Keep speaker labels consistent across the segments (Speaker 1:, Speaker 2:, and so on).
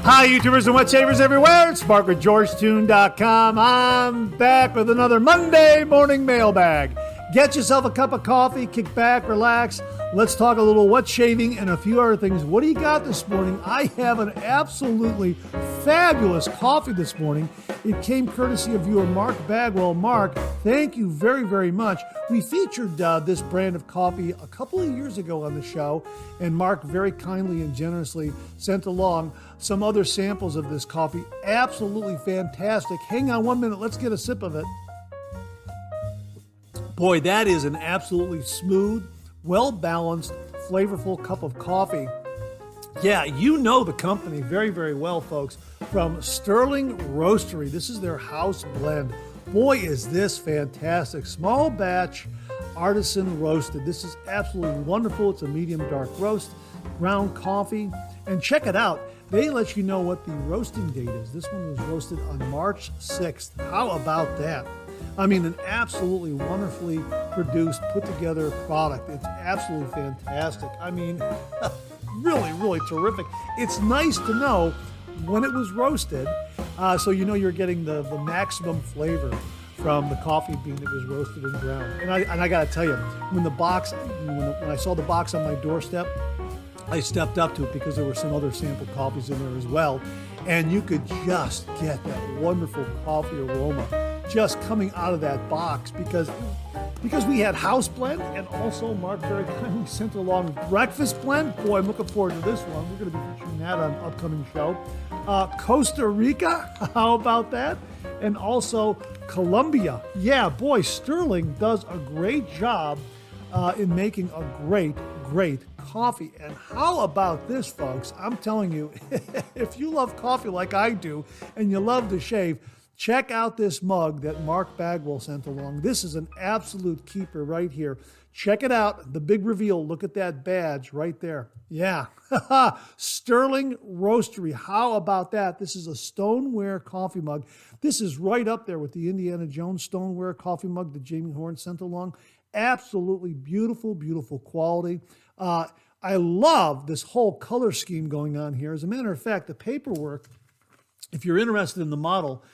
Speaker 1: Hi, YouTubers and wet shavers everywhere. It's Mark with GeorgeToon.com. I'm back with another Monday Morning Mailbag. Get yourself a cup of coffee, kick back, relax. Let's talk a little wet shaving and a few other things. What do you got this morning? I have an absolutely fabulous coffee this morning. It came courtesy of viewer Mark Bagwell. Mark, thank you very, very much. We featured this brand of coffee a couple of years ago on the show, and Mark very kindly and generously sent along some other samples of this coffee. Absolutely fantastic. Hang on 1 minute. Let's get a sip of it. Boy, that is an absolutely smooth, well-balanced, flavorful cup of coffee. Yeah, you know the company very, very well, folks, from Stirling Roastery. This is their house blend. Boy, is this fantastic. Small batch, artisan roasted. This is absolutely wonderful. It's a medium dark roast, ground coffee. And check it out. They let you know what the roasting date is. This one was roasted on March 6th. How about that? I mean, an absolutely wonderfully produced, put together product. It's absolutely fantastic. I mean, really, really terrific. It's nice to know when it was roasted, so you know you're getting the maximum flavor from the coffee bean that was roasted and ground. And I got to tell you, when I saw the box on my doorstep, I stepped up to it because there were some other sample coffees in there as well, and you could just get that wonderful coffee aroma just coming out of that box because we had house blend, and also Mark very kindly sent along breakfast blend. Boy, I'm looking forward to this one. We're going to be featuring that on an upcoming show. Costa Rica, how about that? And also Colombia. Yeah, boy, Stirling does a great job in making a great coffee. And how about this, folks? I'm telling you, if you love coffee like I do and you love to shave, check out this mug that Mark Bagwell sent along. This is an absolute keeper right here. Check it out. The big reveal. Look at that badge right there. Yeah. Stirling Roastery. How about that? This is a stoneware coffee mug. This is right up there with the Indiana Jones stoneware coffee mug that Jamie Horn sent along. Absolutely beautiful, beautiful quality. I love this whole color scheme going on here. As a matter of fact, the paperwork, if you're interested in the model,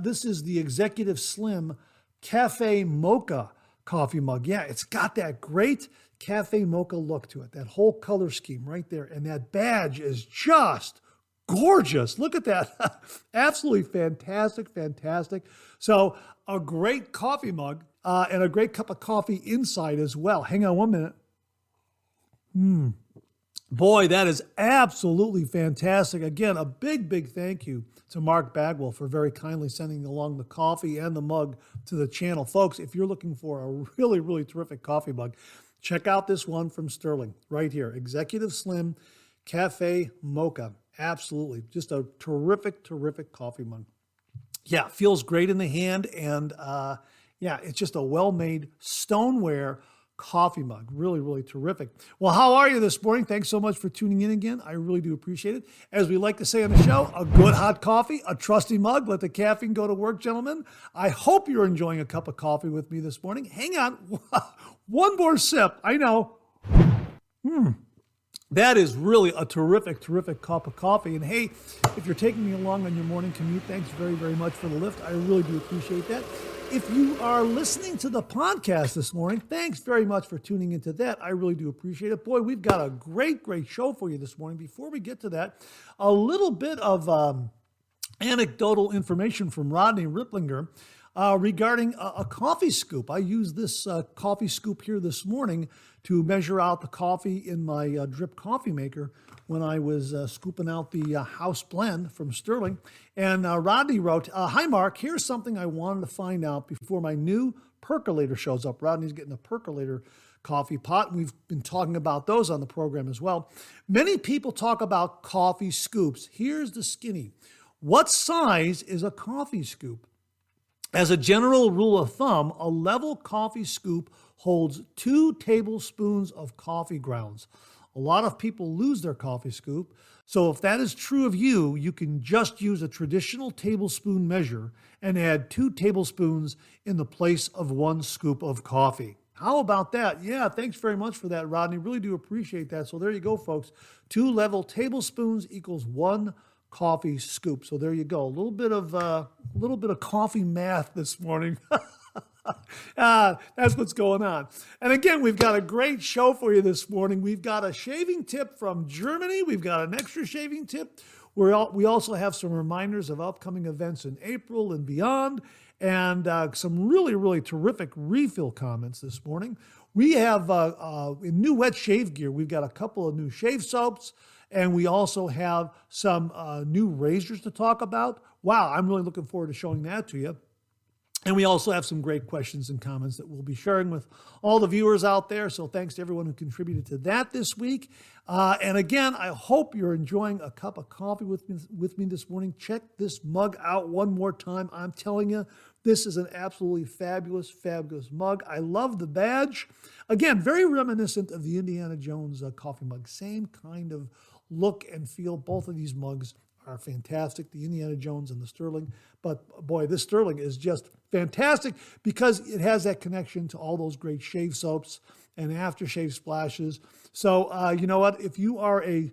Speaker 1: this is the Executive Slim Cafe Mocha coffee mug. Yeah, it's got that great Cafe Mocha look to it, that whole color scheme right there. And that badge is just gorgeous. Look at that. Absolutely fantastic, fantastic. So a great coffee mug and a great cup of coffee inside as well. Hang on 1 minute. Boy, that is absolutely fantastic. Again, a big thank you to Mark Bagwell for very kindly sending along the coffee and the mug to the channel. Folks, if you're looking for a really, really terrific coffee mug, check out this one from Stirling right here. Executive Slim Cafe Mocha. Absolutely. Just a terrific coffee mug. Yeah, feels great in the hand. And yeah, it's just a well-made stoneware coffee mug. Really, really terrific. Well, how are you this morning? Thanks so much for tuning in again. I really do appreciate it. As we like to say on the show, a good hot coffee, a trusty mug. Let the caffeine go to work, gentlemen. I hope you're enjoying a cup of coffee with me this morning. Hang on. One more sip. I know. That is really a terrific cup of coffee. And hey, if you're taking me along on your morning commute, thanks very, very much for the lift. I really do appreciate that. If you are listening to the podcast this morning, thanks very much for tuning into that. I really do appreciate it. Boy, we've got a great show for you this morning. Before we get to that, a little bit of anecdotal information from Rodney Ripplinger regarding a coffee scoop. I used this coffee scoop here this morning to measure out the coffee in my drip coffee maker when I was scooping out the house blend from Stirling. And Rodney wrote, hi, Mark, here's something I wanted to find out before my new percolator shows up. Rodney's getting a percolator coffee pot. We've been talking about those on the program as well. Many people talk about coffee scoops. Here's the skinny. What size is a coffee scoop? As a general rule of thumb, a level coffee scoop holds 2 tablespoons of coffee grounds. A lot of people lose their coffee scoop. So if that is true of you, you can just use a traditional tablespoon measure and add 2 tablespoons in the place of 1 scoop of coffee. How about that? Yeah, thanks very much for that, Rodney. Really do appreciate that. So there you go, folks. 2 level tablespoons equals 1 coffee scoop. So there you go. A little bit of coffee math this morning. That's what's going on. And again, we've got a great show for you this morning. We've got a shaving tip from Germany. We've got an extra shaving tip. We also have some reminders of upcoming events in April and beyond, and some really, really terrific refill comments this morning. We have in new wet shave gear, we've got a couple of new shave soaps, and we also have some new razors to talk about. Wow, I'm really looking forward to showing that to you. And we also have some great questions and comments that we'll be sharing with all the viewers out there. So thanks to everyone who contributed to that this week. And again, I hope you're enjoying a cup of coffee with me this morning. Check this mug out one more time. I'm telling you, this is an absolutely fabulous, fabulous mug. I love the badge. Again, very reminiscent of the Indiana Jones coffee mug. Same kind of look and feel. Both of these mugs are fantastic, the Indiana Jones and the Stirling. But boy, this Stirling is just fantastic because it has that connection to all those great shave soaps and aftershave splashes. So you know what? If you are a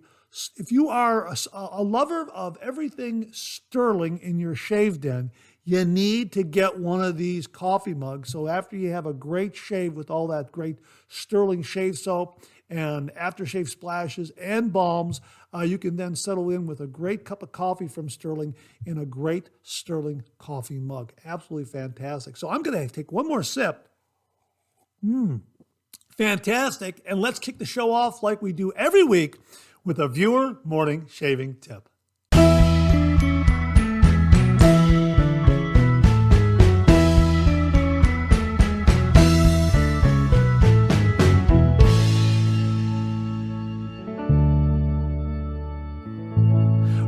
Speaker 1: lover of everything Stirling in your shave den, you need to get one of these coffee mugs. So after you have a great shave with all that great Stirling shave soap and aftershave splashes and balms, you can then settle in with a great cup of coffee from Stirling in a great Stirling coffee mug. Absolutely fantastic. So I'm going to take one more sip. Fantastic. And let's kick the show off like we do every week with a viewer morning shaving tip.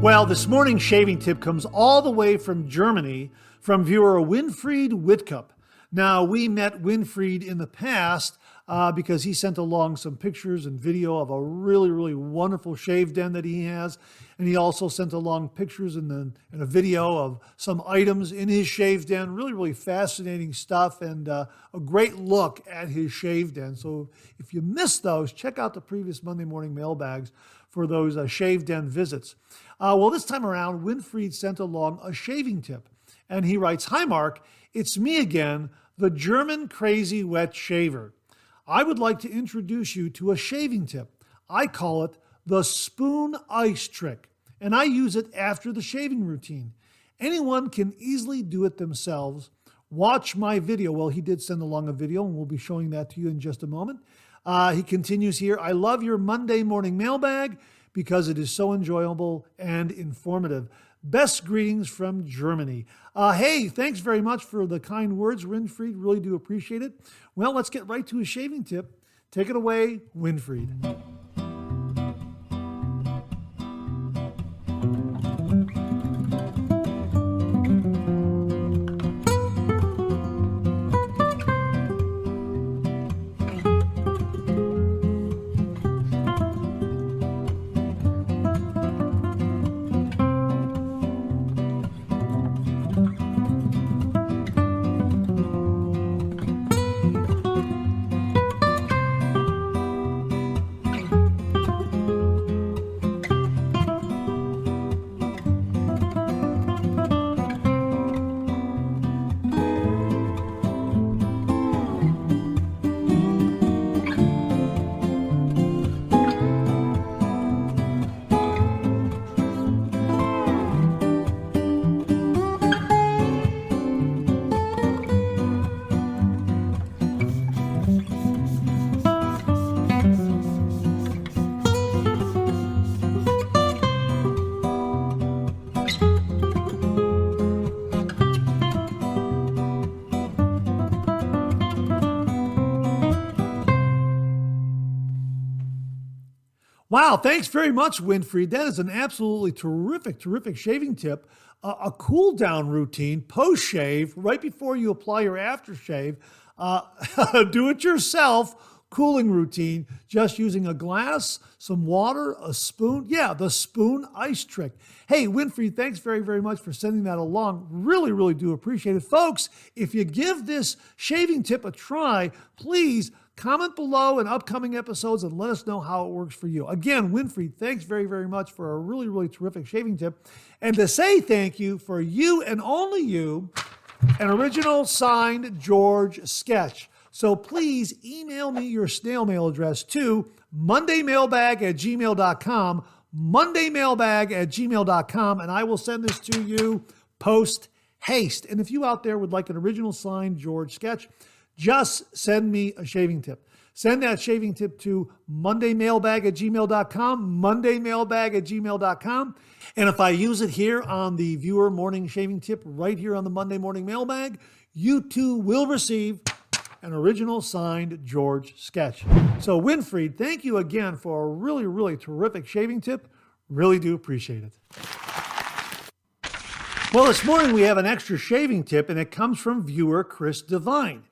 Speaker 1: Well, this morning's shaving tip comes all the way from Germany from viewer Winfried Whitcup. Now, we met Winfried in the past because he sent along some pictures and video of a really, really wonderful shave den that he has. And he also sent along pictures and a video of some items in his shave den. Really, really fascinating stuff and a great look at his shave den. So if you missed those, check out the previous Monday Morning Mailbags for those shave den visits. Well, this time around, Winfried sent along a shaving tip. And he writes, "Hi, Mark. It's me again, the German crazy wet shaver. I would like to introduce you to a shaving tip. I call it the spoon ice trick, and I use it after the shaving routine. Anyone can easily do it themselves. Watch my video." Well, he did send along a video, and we'll be showing that to you in just a moment. He continues here, "I love your Monday morning mailbag because it is so enjoyable and informative. Best greetings from Germany." Hey, thanks very much for the kind words, Winfried. Really do appreciate it. Well, let's get right to a shaving tip. Take it away, Winfried. Wow, thanks very much, Winfried. That is an absolutely terrific, terrific shaving tip. A cool down routine, post-shave, right before you apply your aftershave. Do-it-yourself cooling routine, just using a glass, some water, a spoon. Yeah, the spoon ice trick. Hey, Winfried, thanks very, very much for sending that along. Really, really do appreciate it. Folks, if you give this shaving tip a try, please Comment below in upcoming episodes and let us know how it works for you. Again, Winfried, thanks very, very much for a really, really terrific shaving tip. And to say thank you for you and only you, an original signed George sketch. So please email me your snail mail address to mondaymailbag@gmail.com, mondaymailbag@gmail.com, and I will send this to you post haste. And if you out there would like an original signed George sketch, just send me a shaving tip. Send that shaving tip to mondaymailbag@gmail.com, mondaymailbag@gmail.com. And if I use it here on the viewer morning shaving tip right here on the Monday Morning Mailbag, you too will receive an original signed George sketch. So Winfried, thank you again for a really, really terrific shaving tip. Really do appreciate it. Well, this morning we have an extra shaving tip, and it comes from viewer Chris Devine.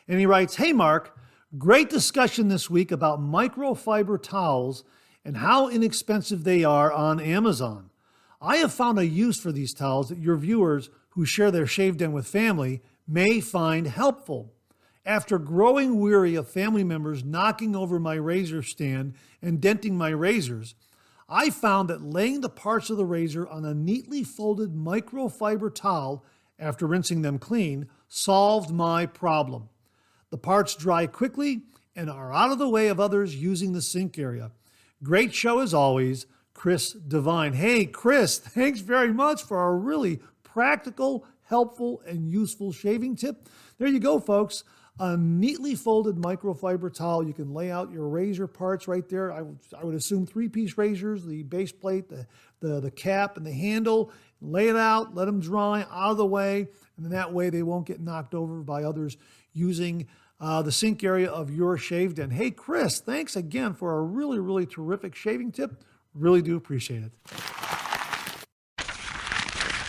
Speaker 1: And he writes, "Hey Mark, great discussion this week about microfiber towels and how inexpensive they are on Amazon. I have found a use for these towels that your viewers who share their shave den with family may find helpful. After growing weary of family members knocking over my razor stand and denting my razors, I found that laying the parts of the razor on a neatly folded microfiber towel after rinsing them clean solved my problem. The parts dry quickly and are out of the way of others using the sink area. Great show as always, Chris Devine." Hey, Chris, thanks very much for a really practical, helpful, and useful shaving tip. There you go, folks. A neatly folded microfiber towel. You can lay out your razor parts right there. I would assume 3-piece razors, the base plate, the cap, and the handle. Lay it out, let them dry out of the way, and then that way they won't get knocked over by others using the sink area of your shave den. Hey, Chris, thanks again for a really, really terrific shaving tip. Really do appreciate it.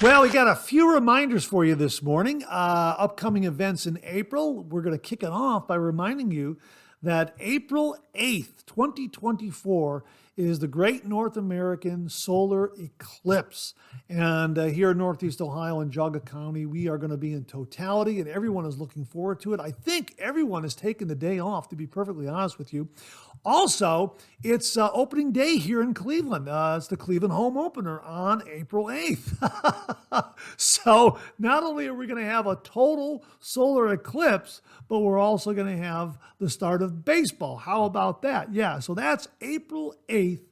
Speaker 1: Well, we got a few reminders for you this morning. Upcoming events in April. We're going to kick it off by reminding you that April 8th, 2024 is the Great North American Solar Eclipse. And here in Northeast Ohio in Jagger County, we are going to be in totality, and everyone is looking forward to it. I think everyone has taken the day off, to be perfectly honest with you. Also, it's opening day here in Cleveland. It's the Cleveland home opener on April 8th. So not only are we going to have a total solar eclipse, but we're also going to have the start of baseball. How about that? Yeah, so that's April 8th,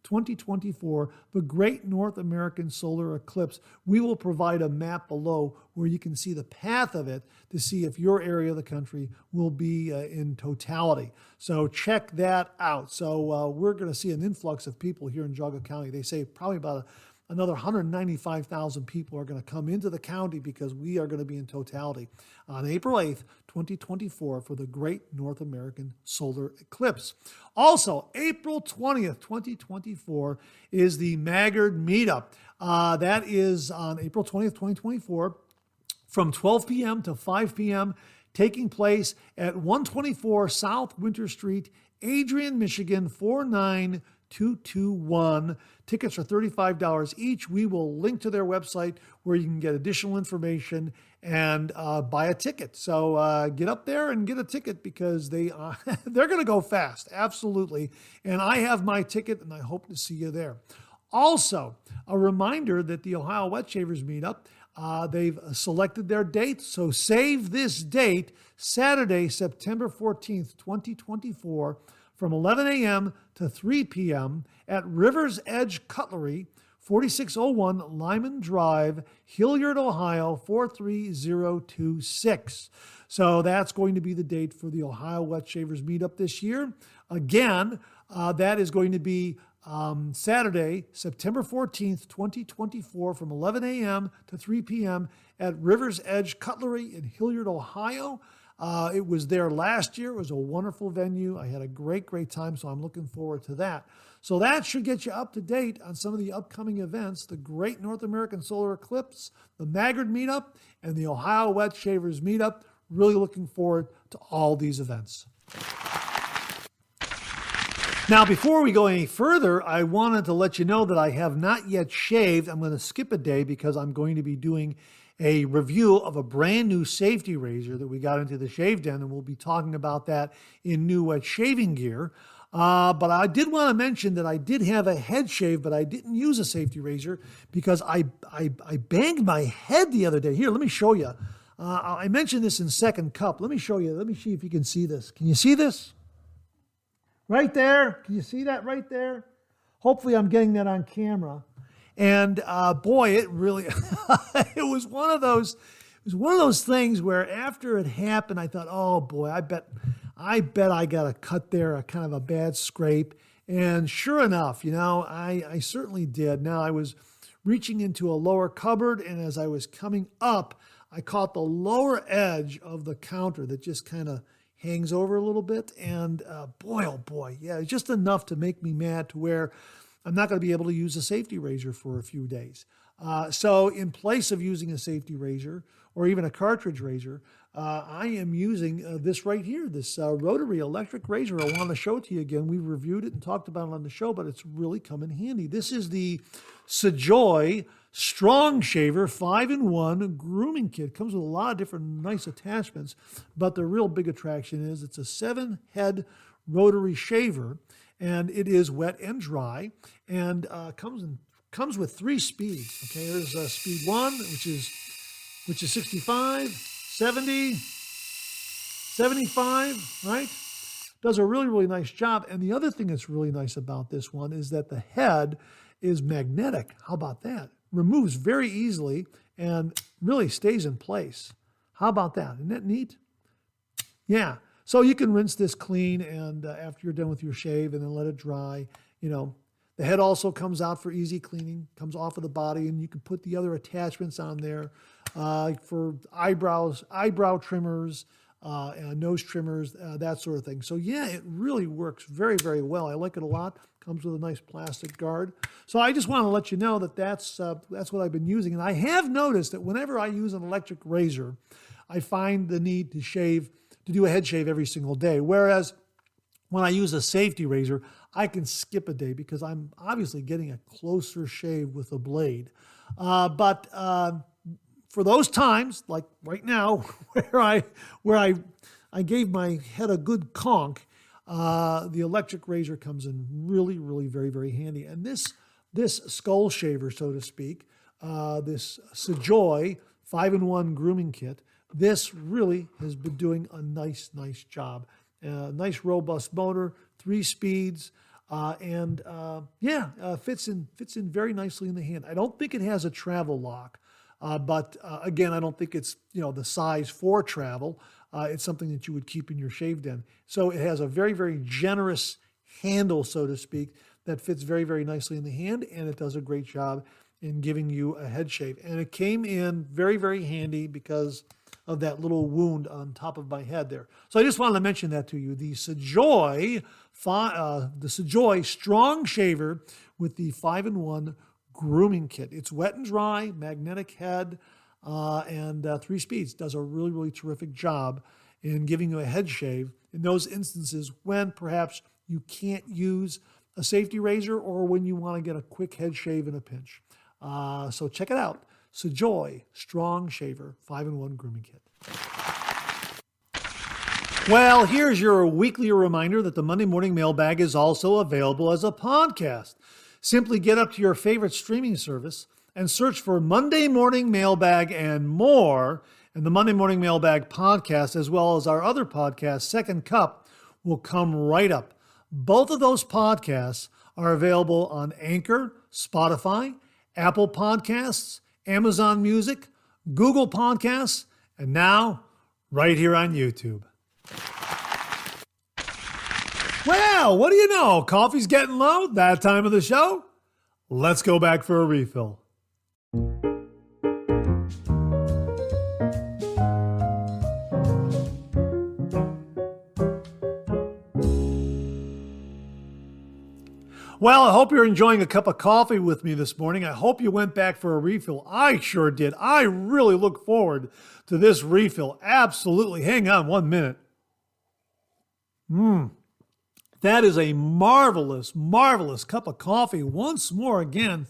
Speaker 1: 2024, the Great North American Solar Eclipse. We will provide a map below where you can see the path of it to see if your area of the country will be in totality. So check that out. So we're going to see an influx of people here in Jagger County. They say probably about another 195,000 people are going to come into the county because we are going to be in totality on April 8th, 2024 for the Great North American Solar Eclipse. Also, April 20th, 2024 is the MacLeod Meetup. That is on April 20th, 2024 from 12 p.m. to 5 p.m. taking place at 124 South Winter Street, Adrian, Michigan, 49221. Tickets are $35 each. We will link to their website where you can get additional information and buy a ticket. So get up there and get a ticket because they're going to go fast. Absolutely. And I have my ticket and I hope to see you there. Also, a reminder that the Ohio Wet Shavers Meetup, they've selected their date. So save this date, Saturday, September 14th, 2024, from 11 a.m. to 3 p.m. at River's Edge Cutlery, 4601 Lyman Drive, Hilliard, Ohio, 43026. So that's going to be the date for the Ohio Wet Shavers Meetup this year. Again, that is going to be Saturday, September 14th, 2024, from 11 a.m. to 3 p.m. at River's Edge Cutlery in Hilliard, Ohio. It was there last year. It was a wonderful venue. I had a great time, so I'm looking forward to that. So that should get you up to date on some of the upcoming events, the Great North American Solar Eclipse, the MacLeod Meetup, and the Ohio Wet Shavers Meetup. Really looking forward to all these events. Now, before we go any further, I wanted to let you know that I have not yet shaved. I'm going to skip a day because I'm going to be doing a review of a brand new safety razor that we got into the shave den, and we'll be talking about that in new wet shaving gear. But I did want to mention that I did have a head shave, but I didn't use a safety razor because I banged my head the other day. Here, let me show you. I mentioned this in second cup. Let me show you. Let me see if you can see this. Can you see this? Right there. Can you see that right there? Hopefully I'm getting that on camera. And boy, it really, it was one of those things where after it happened, I thought, oh boy, I bet I got a cut there, a kind of a bad scrape. And sure enough, I certainly did. Now I was reaching into a lower cupboard, and as I was coming up, I caught the lower edge of the counter that just kind of hangs over a little bit. And boy, oh boy, yeah, it's just enough to make me mad to where I'm not going to be able to use a safety razor for a few days. So in place of using a safety razor or even a cartridge razor, I am using this right here, this rotary electric razor. I want to show it to you again. We reviewed it and talked about it on the show, but it's really come in handy. This is the Sajoy Strong Shaver 5-in-1 grooming kit. Comes with a lot of different nice attachments, but the real big attraction is it's a 7-head rotary shaver, and it is wet and dry, and comes with 3 speeds. Okay, there's speed 1, which is 65, 70, 75, right? Does a really, really nice job. And the other thing that's really nice about this one is that the head is magnetic. How about that? Removes very easily and really stays in place. How about that? Isn't that neat? Yeah. So you can rinse this clean, and after you're done with your shave, and then let it dry. The head also comes out for easy cleaning, comes off of the body, and you can put the other attachments on there for eyebrow trimmers, nose trimmers, that sort of thing. So yeah, it really works very, very well. I like it a lot. Comes with a nice plastic guard. So I just want to let you know that that's what I've been using. And I have noticed that whenever I use an electric razor, I find the need to do a head shave every single day. Whereas when I use a safety razor, I can skip a day because I'm obviously getting a closer shave with a blade. But for those times, like right now, where I gave my head a good conk, the electric razor comes in really, really very, very handy. And this skull shaver, so to speak, this Sajoy 5-in-1 grooming kit, this really has been doing a nice job. Nice robust motor, 3 speeds, and fits in very nicely in the hand. I don't think it has a travel lock, but again, I don't think it's the size for travel. It's something that you would keep in your shave den. So it has a very, very generous handle, so to speak, that fits very, very nicely in the hand, and it does a great job in giving you a head shave. And it came in very, very handy because of that little wound on top of my head there. So I just wanted to mention that to you. The Sajoy Strong Shaver with the 5-in-1 grooming kit. It's wet and dry, magnetic head, and 3 speeds. Does a really, really terrific job in giving you a head shave in those instances when perhaps you can't use a safety razor or when you want to get a quick head shave in a pinch. So check it out. Sajoy Strong Shaver 5-in-1 grooming kit. Well, here's your weekly reminder that the Monday Morning Mailbag is also available as a podcast. Simply get up to your favorite streaming service and search for Monday Morning Mailbag and more, and the Monday Morning Mailbag podcast, as well as our other podcast, Second Cup, will come right up. Both of those podcasts are available on Anchor, Spotify, Apple Podcasts, Amazon Music, Google Podcasts, and now right here on YouTube. Well, what do you know? Coffee's getting low, that time of the show. Let's go back for a refill. Well, I hope you're enjoying a cup of coffee with me this morning. I hope you went back for a refill. I sure did. I really look forward to this refill. Absolutely. Hang on 1 minute. That is a marvelous, marvelous cup of coffee. Once more, again,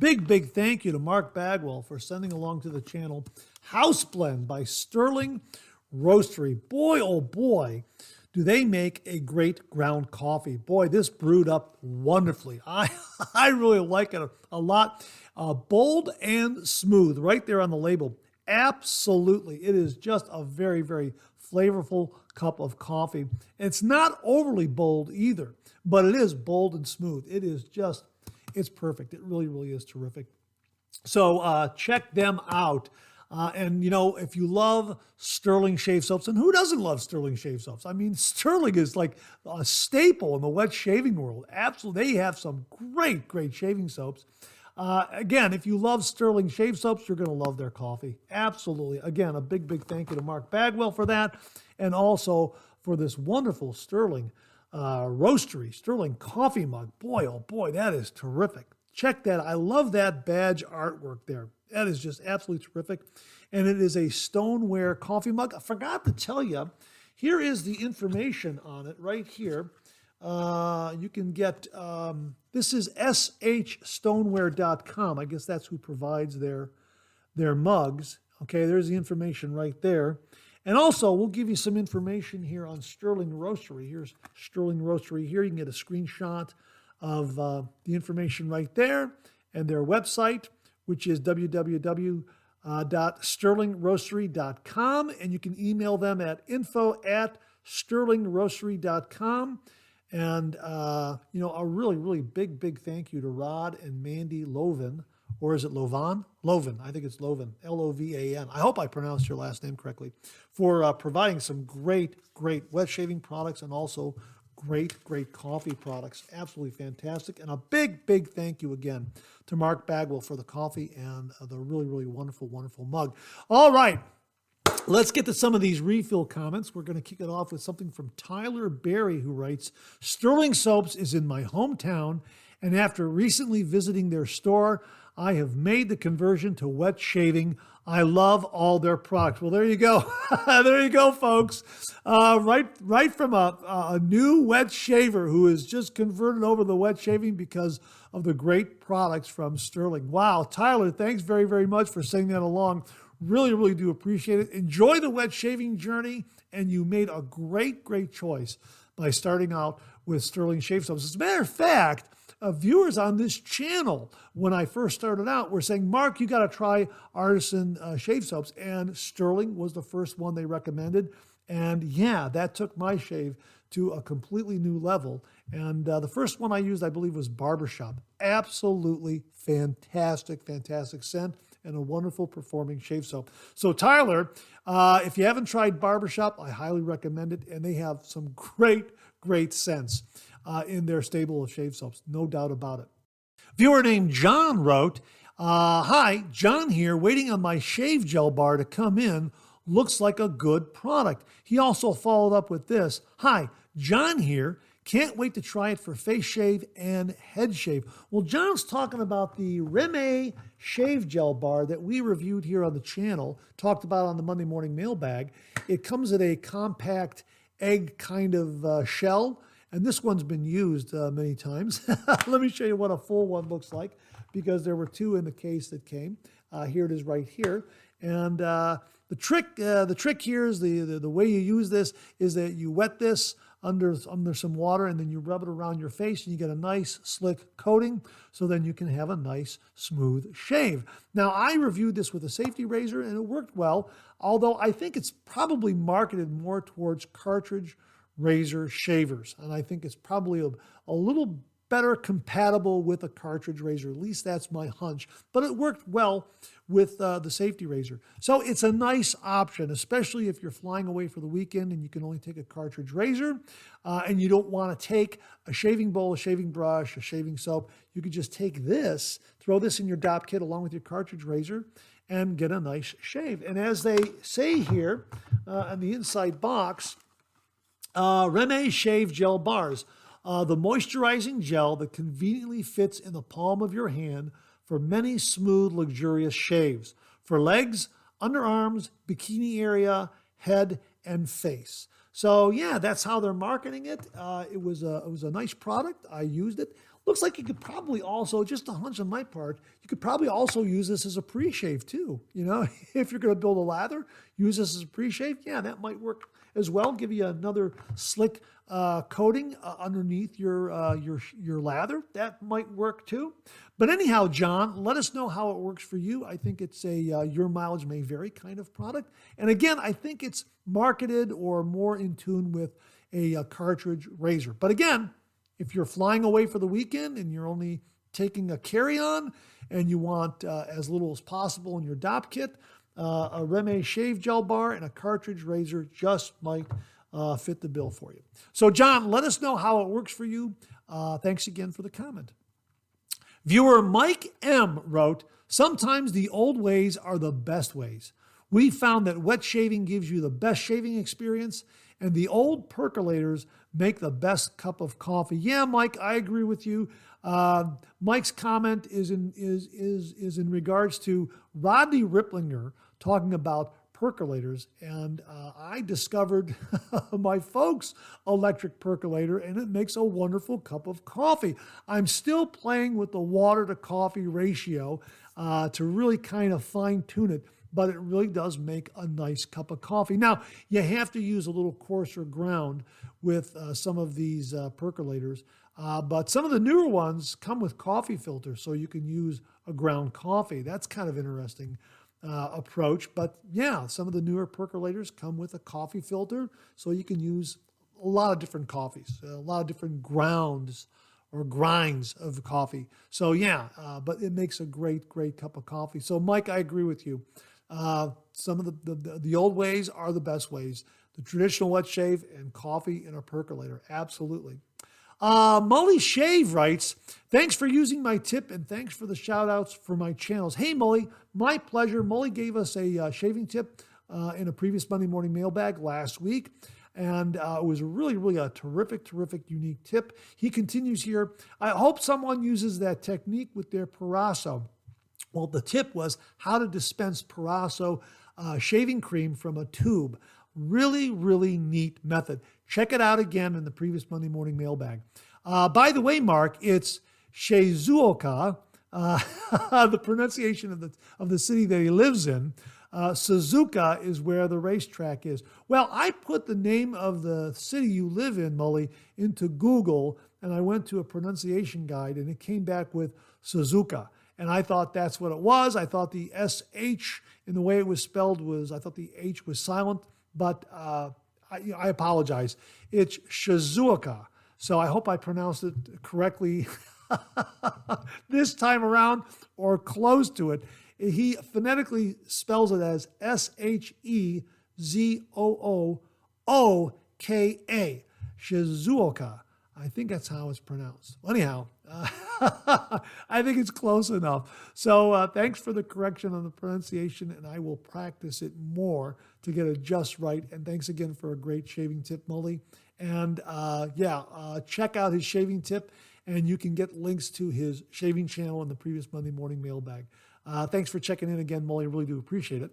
Speaker 1: Big thank you to Mark Bagwell for sending along to the channel House Blend by Stirling Roastery. Boy, oh boy, do they make a great ground coffee. Boy, this brewed up wonderfully. I really like it a lot. Bold and smooth, right there on the label. Absolutely. It is just a very flavorful cup of coffee. It's not overly bold either, but it is bold and smooth. It is just, it's perfect. It really is terrific. So check them out. And, you know, if you love Stirling shave soaps, and who doesn't love Stirling shave soaps? I mean, Stirling is like a staple in the wet shaving world. Absolutely. They have some great shaving soaps. Again, if you love Stirling shave soaps, you're going to love their coffee. Absolutely. Again, a big thank you to Mark Bagwell for that, and also for this wonderful Stirling Roastery, Stirling coffee mug. Boy, oh boy, that is terrific. Check that. I love that badge artwork there. That is just absolutely terrific. And it is a stoneware coffee mug. I forgot to tell you, here is the information on it right here. You can get, this is shstoneware.com. I guess that's who provides their mugs. Okay, there's the information right there. And also, we'll give you some information here on Stirling Roastery. Here's Stirling Roastery here. You can get a screenshot of the information right there and their website, which is www.stirlingroastery.com. And you can email them at info@stirlingroastery.com. And, you know, a really big thank you to Rod and Mandy Lovan, or is it Lovan? Lovan, I think it's Lovan, Lovan. I hope I pronounced your last name correctly, for providing some great wet shaving products and also great coffee products. Absolutely fantastic. And a big thank you again to Mark Bagwell for the coffee and the really wonderful mug. All right. Let's get to some of these refill comments. We're going to kick it off with something from Tyler Berry, who writes, Stirling Soaps is in my hometown, and after recently visiting their store, I have made the conversion to wet shaving. I love all their products. Well, there you go. There you go, folks. Right from a new wet shaver who is just converted over to wet shaving because of the great products from Stirling. Wow, Tyler, thanks very much for sending that along. Really do appreciate it. Enjoy the wet shaving journey, and you made a great choice by starting out with Stirling shave soaps. As a matter of fact, viewers on this channel, when I first started out, were saying, Mark, you got to try artisan shave soaps, and Stirling was the first one they recommended. And yeah, that took my shave to a completely new level. And the first one I used, I believe, was Barbershop. Absolutely fantastic scent and a wonderful performing shave soap. So Tyler, if you haven't tried Barbershop, I highly recommend it. And they have some great scents in their stable of shave soaps, no doubt about it. Viewer named John wrote, hi, John here, waiting on my shave gel bar to come in. Looks like a good product. He also followed up with this, hi, John here. Can't wait to try it for face shave and head shave. Well, John's talking about the Reme shave gel bar that we reviewed here on the channel, talked about on the Monday Morning Mailbag. It comes in a compact egg kind of shell, and this one's been used many times. Let me show you what a full one looks like, because there were two in the case that came. Here it is right here. And the trick here is the way you use this is that you wet this under some water, and then you rub it around your face, and you get a nice slick coating, so then you can have a nice smooth shave. Now, I reviewed this with a safety razor, and it worked well, although I think it's probably marketed more towards cartridge razor shavers, and I think it's probably a little better compatible with a cartridge razor. At least that's my hunch. But it worked well with the safety razor. So it's a nice option, especially if you're flying away for the weekend and you can only take a cartridge razor and you don't want to take a shaving bowl, a shaving brush, a shaving soap. You could just take this, throw this in your DOP kit along with your cartridge razor, and get a nice shave. And as they say here on the inside box, Reme Shave Gel Bars. The moisturizing gel that conveniently fits in the palm of your hand for many smooth, luxurious shaves. For legs, underarms, bikini area, head, and face. So yeah, that's how they're marketing it. It was a nice product. I used it. Looks like you could probably also, just a hunch on my part, you could probably also use this as a pre-shave too. If you're going to build a lather, use this as a pre-shave. Yeah, that might work as well. Give you another slick coating underneath your lather. That might work too. But anyhow, John, let us know how it works for you. I think it's a your mileage may vary kind of product. And again, I think it's marketed or more in tune with a cartridge razor. But again, if you're flying away for the weekend and you're only taking a carry-on and you want as little as possible in your DOP kit, a Reme shave gel bar and a cartridge razor just might fit the bill for you. So John, let us know how it works for you. Thanks again for the comment. Viewer Mike M. wrote, sometimes the old ways are the best ways. We found that wet shaving gives you the best shaving experience, and the old percolators make the best cup of coffee. Yeah, Mike, I agree with you. Mike's comment is in regards to Rodney Ripplinger talking about percolators, and I discovered my folks' electric percolator, and it makes a wonderful cup of coffee. I'm still playing with the water to coffee ratio to really kind of fine tune it, but it really does make a nice cup of coffee. Now, you have to use a little coarser ground with some of these percolators, but some of the newer ones come with coffee filters, so you can use a ground coffee. That's kind of interesting approach. But yeah, some of the newer percolators come with a coffee filter, so you can use a lot of different coffees, a lot of different grounds or grinds of coffee. So yeah, but it makes a great cup of coffee. So Mike, I agree with you. Some of the old ways are the best ways. The traditional wet shave and coffee in a percolator. Absolutely. Molly Shave writes, thanks for using my tip and thanks for the shout outs for my channels. Hey, Molly, my pleasure. Molly gave us a shaving tip in a previous Monday Morning Mailbag last week. And it was really a terrific, unique tip. He continues here. I hope someone uses that technique with their Parasso. Well, the tip was how to dispense Parasso shaving cream from a tube. Really neat method. Check it out again in the previous Monday Morning Mailbag. By the way, Mark, it's Shizuoka, the pronunciation of the city that he lives in. Suzuka is where the racetrack is. Well, I put the name of the city you live in, Molly, into Google, and I went to a pronunciation guide, and it came back with Suzuka. And I thought that's what it was. I thought the SH in the way it was spelled I thought the H was silent, but I apologize. It's Shizuoka. So I hope I pronounced it correctly this time around or close to it. He phonetically spells it as Shezooka. Shizuoka. I think that's how it's pronounced. Anyhow, I think it's close enough. So thanks for the correction on the pronunciation, and I will practice it more to get it just right. And thanks again for a great shaving tip, Molly. And check out his shaving tip, and you can get links to his shaving channel in the previous Monday Morning Mailbag. Thanks for checking in again, Molly. I really do appreciate it.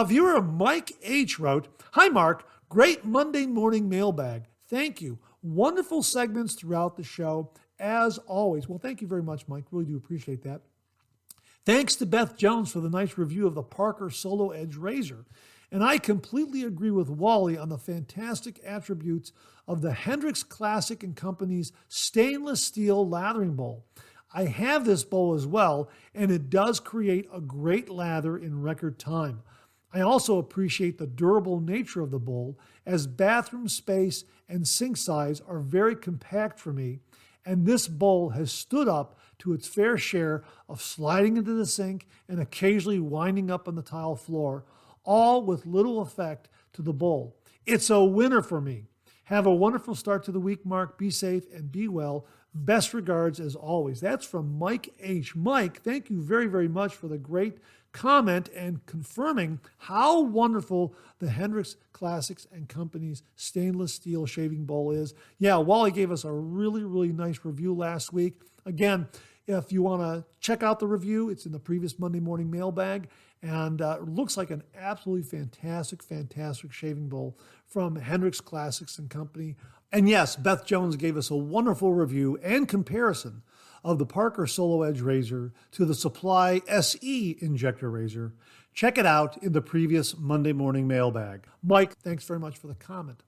Speaker 1: Viewer Mike H. wrote, hi, Mark. Great Monday Morning Mailbag. Thank you. Wonderful segments throughout the show, as always. Well, thank you very much, Mike. Really do appreciate that. Thanks to Beth Jones for the nice review of the Parker Solo Edge Razor. And I completely agree with Wally on the fantastic attributes of the Hendrix Classic & Company's stainless steel lathering bowl. I have this bowl as well, and it does create a great lather in record time. I also appreciate the durable nature of the bowl, as bathroom space and sink size are very compact for me, and this bowl has stood up to its fair share of sliding into the sink and occasionally winding up on the tile floor, all with little effect to the bowl. It's a winner for me. Have a wonderful start to the week, Mark. Be safe and be well. Best regards as always. That's from Mike H. Mike, thank you very, very much for the great comment and confirming how wonderful the Hendrix Classics & Company's stainless steel shaving bowl is. Yeah, Wally gave us a really nice review last week. Again, if you want to check out the review, it's in the previous Monday Morning Mailbag, and it looks like an absolutely fantastic shaving bowl from Hendrix Classics & Company. And yes, Beth Jones gave us a wonderful review and comparison of the Parker Solo Edge razor to the Supply SE injector razor, check it out in the previous Monday Morning Mailbag. Mike, thanks very much for the comment.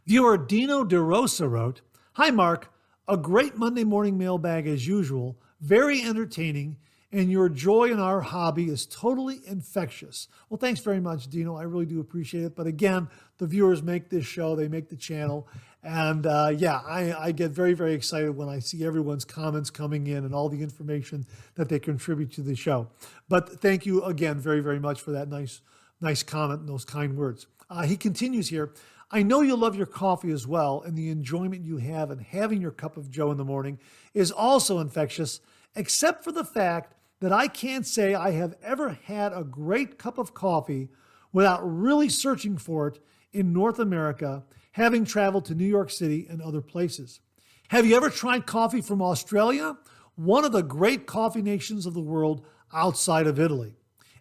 Speaker 1: Viewer Dino DeRosa wrote, "Hi Mark, a great Monday Morning Mailbag as usual, very entertaining, and your joy in our hobby is totally infectious." Well, thanks very much, Dino. I really do appreciate it. But again, the viewers make this show, they make the channel. And I get very, very excited when I see everyone's comments coming in and all the information that they contribute to the show. But thank you again very, very much for that nice comment and those kind words. He continues here. "I know you love your coffee as well, and the enjoyment you have in having your cup of joe in the morning is also infectious, except for the fact that I can't say I have ever had a great cup of coffee without really searching for it in North America, having traveled to New York City and other places. Have you ever tried coffee from Australia? One of the great coffee nations of the world outside of Italy.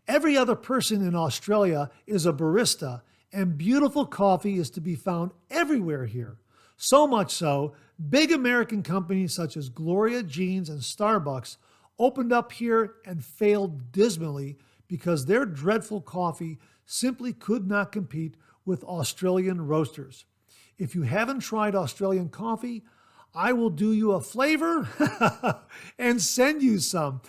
Speaker 1: Every other person in Australia is a barista, and beautiful coffee is to be found everywhere here. So much so, big American companies such as Gloria Jeans and Starbucks opened up here and failed dismally because their dreadful coffee simply could not compete with Australian roasters. If you haven't tried Australian coffee, I will do you a flavor and send you some."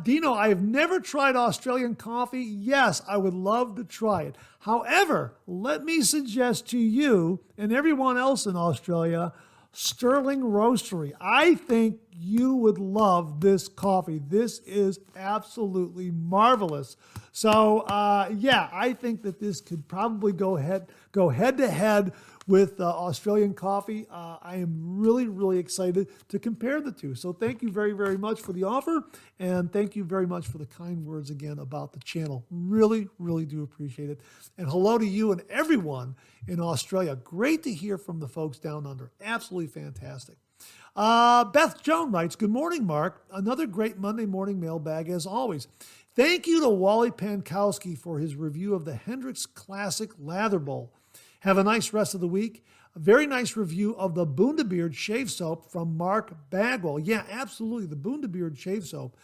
Speaker 1: Dino, I have never tried Australian coffee. Yes, I would love to try it. However, let me suggest to you and everyone else in Australia, Stirling Roastery. I think you would love this coffee. This is absolutely marvelous. So, I think that this could probably go head to head with Australian coffee. I am really, really excited to compare the two. So thank you very, very much for the offer. And thank you very much for the kind words again about the channel. Really, really do appreciate it. And hello to you and everyone in Australia. Great to hear from the folks down under. Absolutely fantastic. Beth Joan writes, "Good morning, Mark. Another great Monday morning mailbag as always. Thank you to Wally Pankowski for his review of the Hendrix Classic Lather Bowl. Have a nice rest of the week. A very nice review of the Bundabeard Shave Soap from Mark Bagwell." Yeah, absolutely. The Bundabeard Shave Soap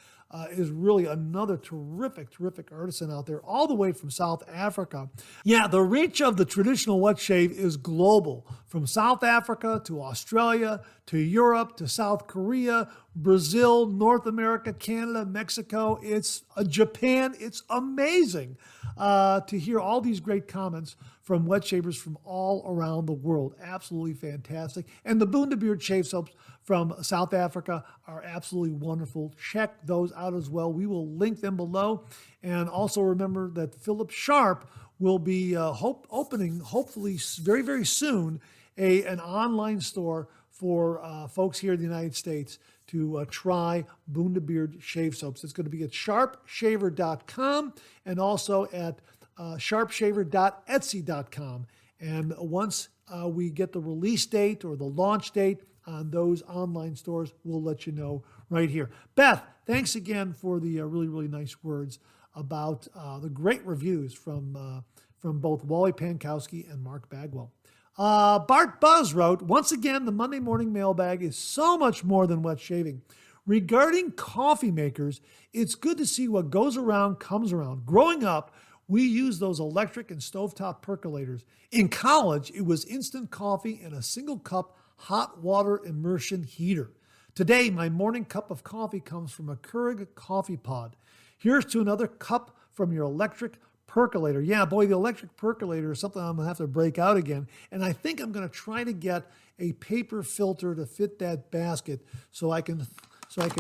Speaker 1: is really another terrific, terrific artisan out there, all the way from South Africa. Yeah, the reach of the traditional wet shave is global, from South Africa to Australia, to Europe, to South Korea, Brazil, North America, Canada, Mexico. It's Japan. It's amazing to hear all these great comments from wet shavers from all around the world. Absolutely fantastic. And the Bundabeard Shave Soaps from South Africa are absolutely wonderful. Check those out as well. We will link them below. And also remember that Philip Sharp will be opening, hopefully very, very soon, an online store for folks here in the United States to try Bundabeard Shave Soaps. It's going to be at sharpshaver.com and also at sharpshaver.etsy.com. And once we get the release date or the launch date on those online stores, we'll let you know right here. Beth, thanks again for the really, really nice words about the great reviews from both Wally Pankowski and Mark Bagwell. Bart Buzz wrote, "Once again, the Monday Morning Mailbag is so much more than wet shaving. Regarding coffee makers, it's good to see what goes around comes around. Growing up, we used those electric and stovetop percolators. In college, it was instant coffee in a single cup hot water immersion heater. Today, my morning cup of coffee comes from a Keurig coffee pod. Here's to another cup from your electric percolator." Yeah, boy, the electric percolator is something I'm going to have to break out again. And I think I'm going to try to get a paper filter to fit that basket so I can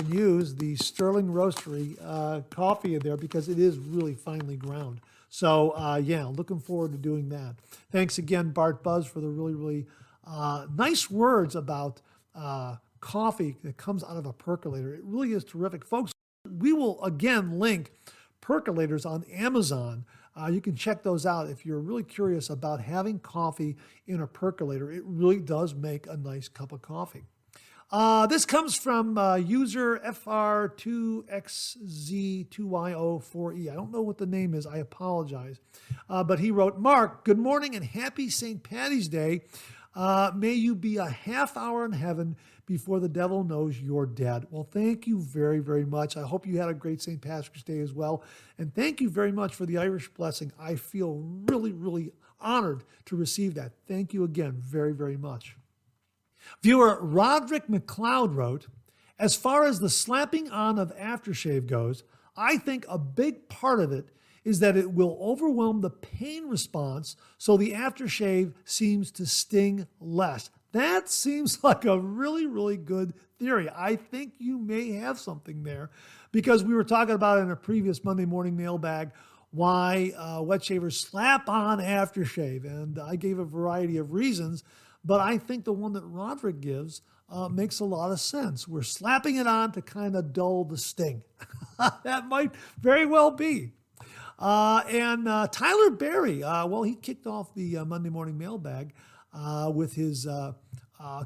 Speaker 1: use the Stirling Roastery coffee in there, because it is really finely ground. So, looking forward to doing that. Thanks again, Bart Buzz, for the really, really nice words about coffee that comes out of a percolator. It really is terrific. Folks, we will again link percolators on Amazon. You can check those out if you're really curious about having coffee in a percolator. It really does make a nice cup of coffee. This comes from user FR2XZ2YO4E. I don't know what the name is. I apologize. But he wrote, "Mark, good morning and happy St. Patty's Day. May you be a half hour in heaven before the devil knows you're dead. Well, thank you very, very much. I hope you had a great St. Patrick's Day as well. And thank you very much for the Irish blessing. I feel really, really honored to receive that. Thank you again very, very much. Viewer Roderick MacLeod wrote, as far as the slapping on of aftershave goes, I think a big part of it is that it will overwhelm the pain response, so the aftershave seems to sting less. That seems like a really, really good theory. I think you may have something there, because we were talking about in a previous Monday Morning Mailbag why wet shavers slap on aftershave, and I gave a variety of reasons, but I think the one that Roderick gives makes a lot of sense. We're slapping it on to kind of dull the sting. That might very well be. And Tyler Berry, well, he kicked off the Monday Morning Mailbag with his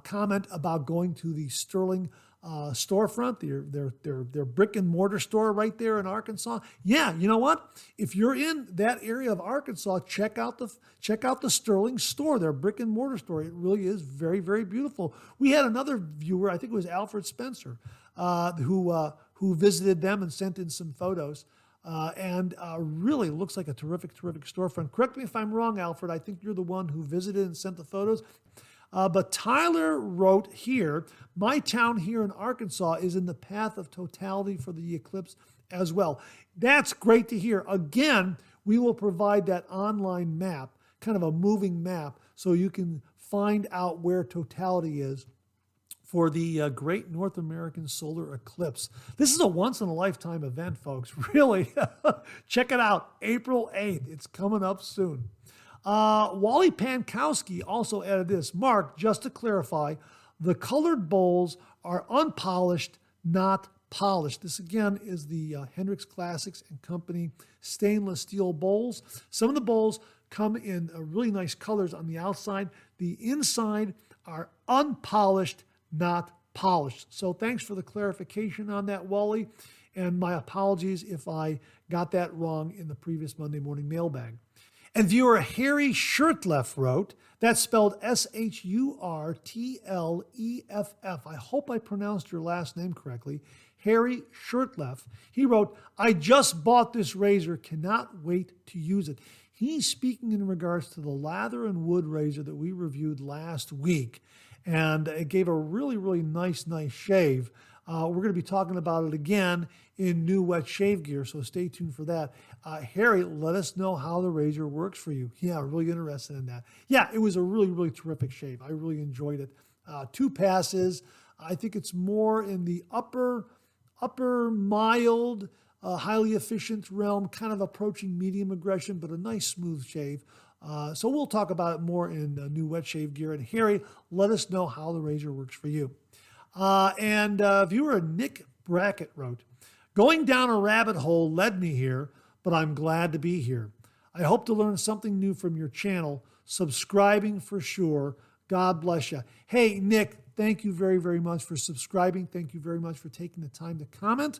Speaker 1: comment about going to the Stirling storefront, their brick and mortar store right there in Arkansas. Yeah, you know what? If you're in that area of Arkansas, check out the Stirling store, their brick and mortar store. It really is very, very beautiful. We had another viewer, I think it was Alfred Spencer, who visited them and sent in some photos. And really looks like a terrific, terrific storefront. Correct me if I'm wrong, Alfred. I think you're the one who visited and sent the photos. But Tyler wrote here, my town here in Arkansas is in the path of totality for the eclipse as well. That's great to hear. Again, we will provide that online map, kind of a moving map, so you can find out where totality is for the Great North American Solar Eclipse. This is a once-in-a-lifetime event, folks. Really, check it out. April 8th. It's coming up soon. Wally Pankowski also added this. Mark, just to clarify, the colored bowls are unpolished, not polished. This, again, is the Hendricks Classics and Company stainless steel bowls. Some of the bowls come in really nice colors on the outside. The inside are unpolished, not polished. So thanks for the clarification on that, Wally. And my apologies if I got that wrong in the previous Monday Morning Mailbag. And viewer Harry Shirtleff wrote, that's spelled S-H-U-R-T-L-E-F-F. I hope I pronounced your last name correctly. Harry Shirtleff. He wrote, I just bought this razor, cannot wait to use it. He's speaking in regards to the Lather and Wood razor that we reviewed last week. And it gave a really, really nice shave. We're going to be talking about it again in new wet shave gear, so stay tuned for that. Harry, let us know how the razor works for you. Yeah, really interested in that. Yeah, it was a really, really terrific shave. I really enjoyed it. 2 passes. I think it's more in the upper mild, highly efficient realm, kind of approaching medium aggression, but a nice smooth shave. So we'll talk about it more in new wet shave gear. And Harry, let us know how the razor works for you. And viewer Nick Brackett wrote, going down a rabbit hole led me here, but I'm glad to be here. I hope to learn something new from your channel. Subscribing for sure. God bless you. Hey, Nick, thank you very, very much for subscribing. Thank you very much for taking the time to comment.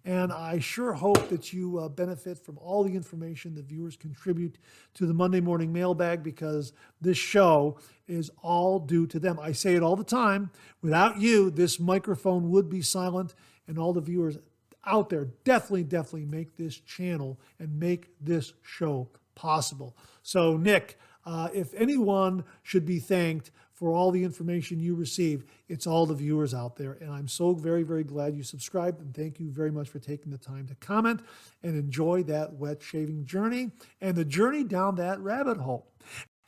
Speaker 1: And I sure hope that you benefit from all the information that viewers contribute to the Monday Morning Mailbag, because this show is all due to them. I say it all the time. Without you, this microphone would be silent, and all the viewers out there definitely make this channel and make this show possible. So, Nick, if anyone should be thanked for all the information you receive, it's all the viewers out there. And I'm so very, very glad you subscribed, and thank you very much for taking the time to comment and enjoy that wet shaving journey and the journey down that rabbit hole.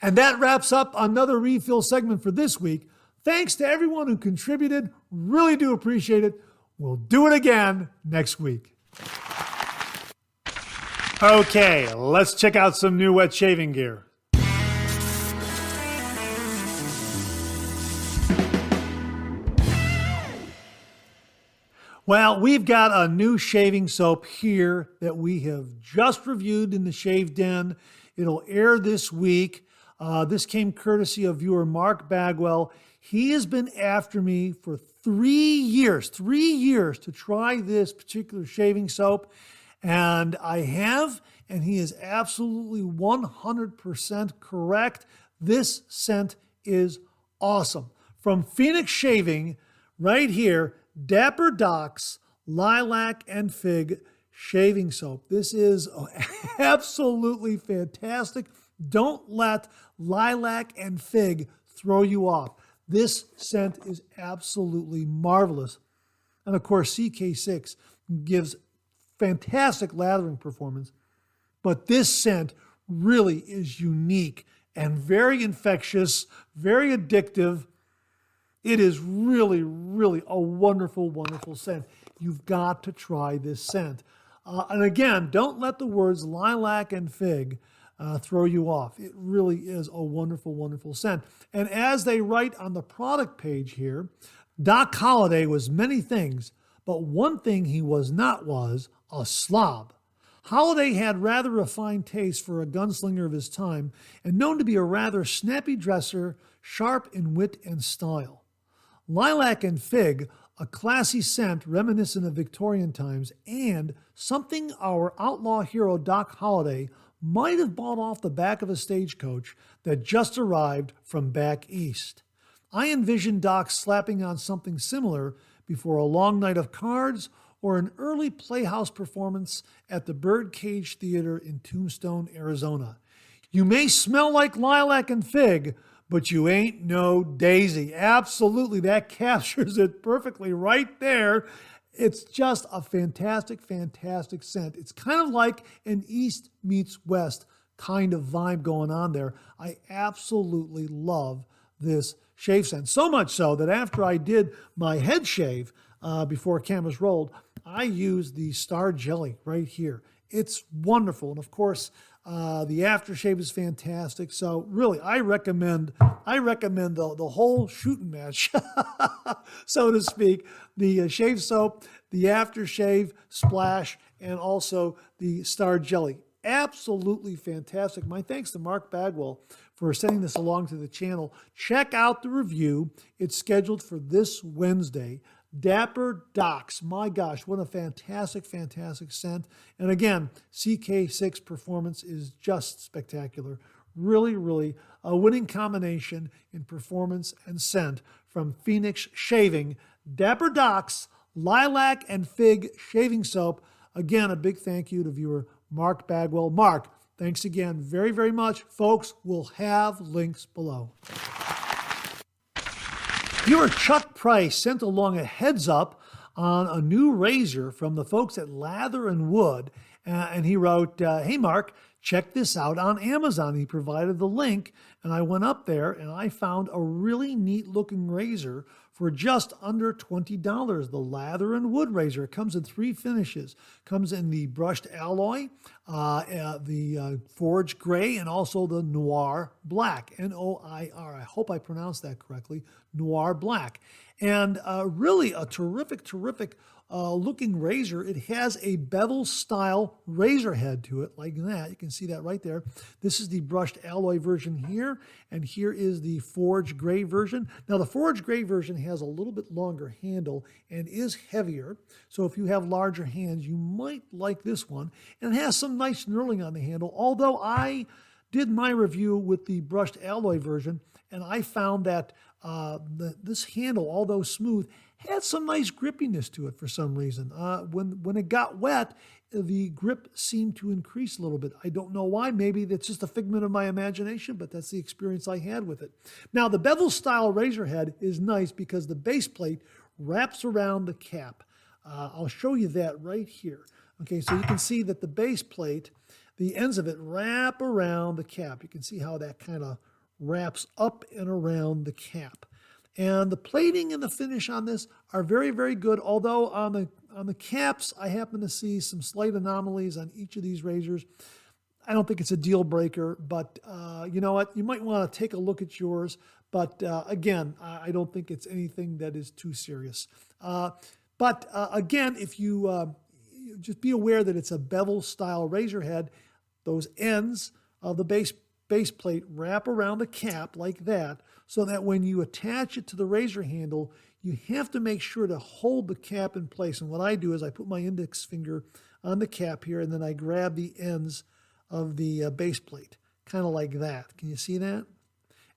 Speaker 1: And that wraps up another refill segment for this week. Thanks to everyone who contributed. Really do appreciate it. We'll do it again next week. Okay, let's check out some new wet shaving gear. Well, we've got a new shaving soap here that we have just reviewed in the Shave Den. It'll air this week. This came courtesy of viewer Mark Bagwell. He has been after me for 3 years to try this particular shaving soap. And I have, and he is absolutely 100% correct. This scent is awesome. From Phoenix Shaving, right here, Dapper Docks Lilac and Fig Shaving Soap. This is absolutely fantastic. Don't let lilac and fig throw you off. This scent is absolutely marvelous. And of course, CK6 gives fantastic lathering performance, but this scent really is unique and very infectious, very addictive. It is really, really a wonderful, wonderful scent. You've got to try this scent. And again, don't let the words lilac and fig throw you off. It really is a wonderful, wonderful scent. And as they write on the product page here, Doc Holliday was many things, but one thing he was not was a slob. Holliday had rather refined taste for a gunslinger of his time and known to be a rather snappy dresser, sharp in wit and style. Lilac and Fig, a classy scent reminiscent of Victorian times, and something our outlaw hero Doc Holliday might have bought off the back of a stagecoach that just arrived from back east. I envisioned Doc slapping on something similar before a long night of cards or an early playhouse performance at the Birdcage Theater in Tombstone, Arizona. You may smell like lilac and fig, but you ain't no daisy. Absolutely, that captures it perfectly right there. It's just a fantastic, fantastic scent. It's kind of like an East meets West kind of vibe going on there. I absolutely love this shave scent. So much so that after I did my head shave before cameras rolled, I used the Star Jelly right here. It's wonderful. And of course, the aftershave is fantastic. So really, I recommend the whole shooting match, so to speak. The shave soap, the aftershave splash, and also the Star Jelly. Absolutely fantastic. My thanks to Mark Bagwell for sending this along to the channel. Check out the review. It's scheduled for this Wednesday. Dapper Docks. My gosh, what a fantastic, fantastic scent. And again, CK6 performance is just spectacular. Really, really a winning combination in performance and scent from Phoenix Shaving. Dapper Docks Lilac and Fig Shaving Soap. Again, a big thank you to viewer Mark Bagwell. Mark, thanks again very, very much. Folks, we'll have links below. Viewer Chuck Price sent along a heads up on a new razor from the folks at Lather and Wood. And he wrote, hey, Mark, check this out on Amazon. He provided the link, and I went up there and I found a really neat looking razor for just under $20. The Lather and Wood razor. It comes in 3 finishes. Comes in the brushed alloy, the forge gray, and also the noir black, N-O-I-R. I hope I pronounced that correctly, noir black. And really a terrific, terrific looking razor. It has a bevel style razor head to it like that. You can see that right there. This is the brushed alloy version here, and here is the forge gray version. Now the forge gray version has a little bit longer handle and is heavier. So if you have larger hands, you might like this one. And it has some nice knurling on the handle, although I did my review with the brushed alloy version, and I found that this handle, although smooth, had some nice grippiness to it for some reason. When it got wet, the grip seemed to increase a little bit. I don't know why. Maybe that's just a figment of my imagination, but that's the experience I had with it. Now, the bevel style razor head is nice because the base plate wraps around the cap. I'll show you that right here. Okay, so you can see that the base plate, the ends of it wrap around the cap. You can see how that kind of wraps up and around the cap. And the plating and the finish on this are very, very good, although on the caps, I happen to see some slight anomalies on each of these razors. I don't think it's a deal breaker, but you know what? You might want to take a look at yours. But again, I don't think it's anything that is too serious. But again, if you just be aware that it's a bevel style razor head, those ends of the base plate wrap around the cap like that, so that when you attach it to the razor handle, you have to make sure to hold the cap in place. And what I do is I put my index finger on the cap here, and then I grab the ends of the base plate, kind of like that. Can you see that?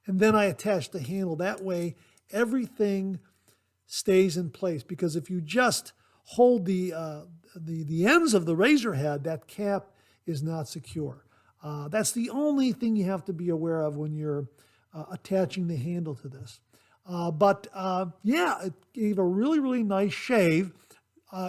Speaker 1: and then I attach the handle. That way, everything stays in place, because if you just hold the ends of the razor head, that cap is not secure. That's the only thing you have to be aware of when you're attaching the handle to this. But it gave a really, really nice shave.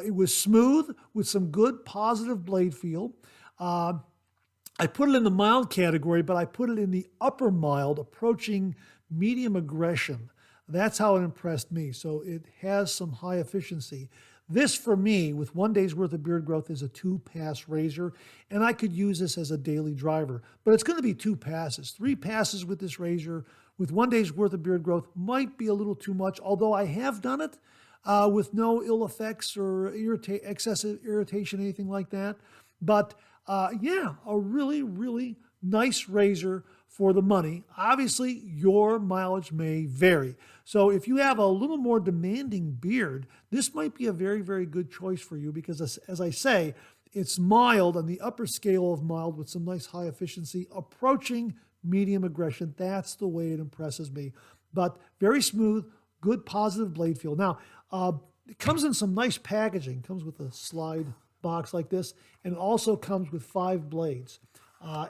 Speaker 1: It was smooth with some good positive blade feel. I put it in the mild category, but I put it in the upper mild, approaching medium aggression. That's how it impressed me. So it has some high efficiency. This, for me, with 1 day's worth of beard growth, is a 2-pass razor, and I could use this as a daily driver. But it's going to be 2 passes. 3 passes with this razor with 1 day's worth of beard growth might be a little too much, although I have done it with no ill effects or excessive irritation, anything like that. But a really, really nice razor for the money. Obviously, your mileage may vary. So if you have a little more demanding beard, this might be a very, very good choice for you, because as I say, it's mild, on the upper scale of mild, with some nice high efficiency, approaching medium aggression. That's the way it impresses me. But very smooth, good positive blade feel. Now, it comes in some nice packaging. It comes with a slide box like this, and it also comes with 5 blades.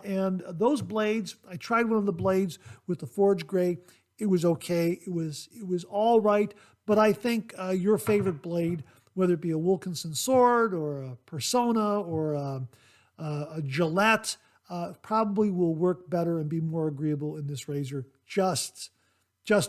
Speaker 1: And those blades, I tried one of the blades with the forge gray. It was okay. It was all right. But I think your favorite blade, whether it be a Wilkinson sword or a Persona or a Gillette, probably will work better and be more agreeable in this razor. Just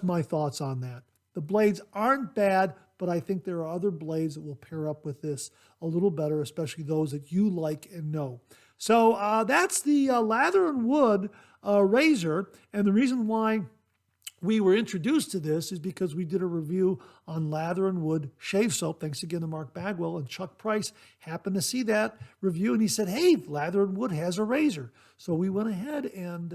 Speaker 1: my thoughts on that. The blades aren't bad, but I think there are other blades that will pair up with this a little better, especially those that you like and know. So that's the Lather and Wood razor. And the reason why we were introduced to this is because we did a review on Lather and Wood shave soap. Thanks again to Mark Bagwell, and Chuck Price happened to see that review, and he said, hey, Lather and Wood has a razor. So we went ahead and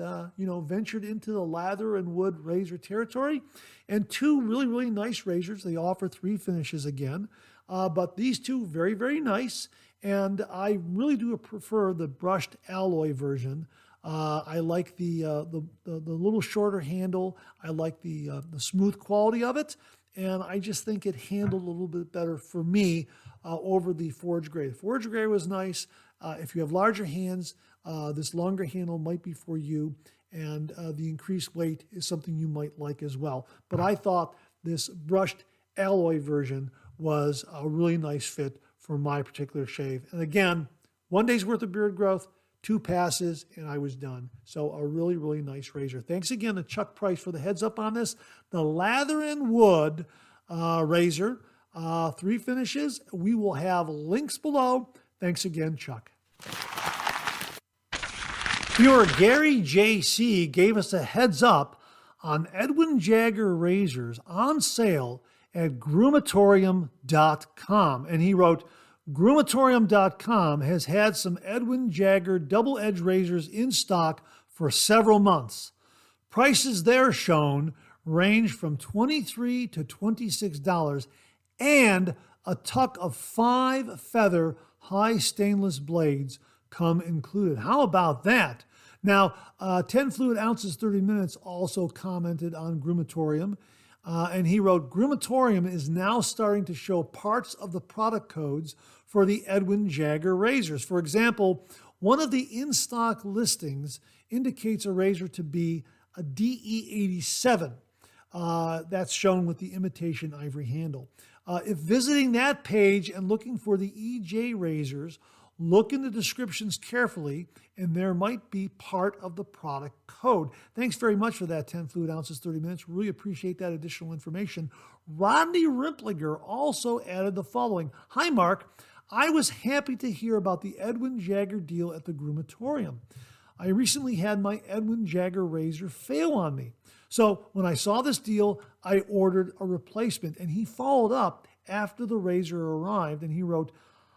Speaker 1: ventured into the Lather and Wood razor territory, and 2 really, really nice razors. They offer 3 finishes again, but these 2 very, very nice. And I really do prefer the brushed alloy version. I like the little shorter handle. I like the smooth quality of it. And I just think it handled a little bit better for me over the forge gray. The forge gray was nice. If you have larger hands, this longer handle might be for you. And the increased weight is something you might like as well. But I thought this brushed alloy version was a really nice fit for my particular shave. And again, 1 day's worth of beard growth, 2 passes, and I was done. So a really, really nice razor. Thanks again to Chuck Price for the heads up on this. The Lather and Wood razor, 3 finishes. We will have links below. Thanks again, Chuck. Viewer Gary JC gave us a heads up on Edwin Jagger razors on sale at Groomatorium.com. And he wrote, Groomatorium.com has had some Edwin Jagger double-edged razors in stock for several months. Prices there shown range from $23 to $26, and a tuck of 5 feather high stainless blades come included. How about that? Now, 10 fluid ounces, 30 minutes also commented on Groomatorium. And he wrote, Groomatorium is now starting to show parts of the product codes for the Edwin Jagger razors. For example, one of the in-stock listings indicates a razor to be a DE87. That's shown with the imitation ivory handle. If visiting that page and looking for the EJ razors, look in the descriptions carefully, and there might be part of the product code. Thanks very much for that, 10 fluid ounces, 30 minutes. Really appreciate that additional information. Rodney Rimpliger also added the following. Hi, Mark. I was happy to hear about the Edwin Jagger deal at the Groomatorium. I recently had my Edwin Jagger razor fail on me. So when I saw this deal, I ordered a replacement, and he followed up after the razor arrived, and he wrote,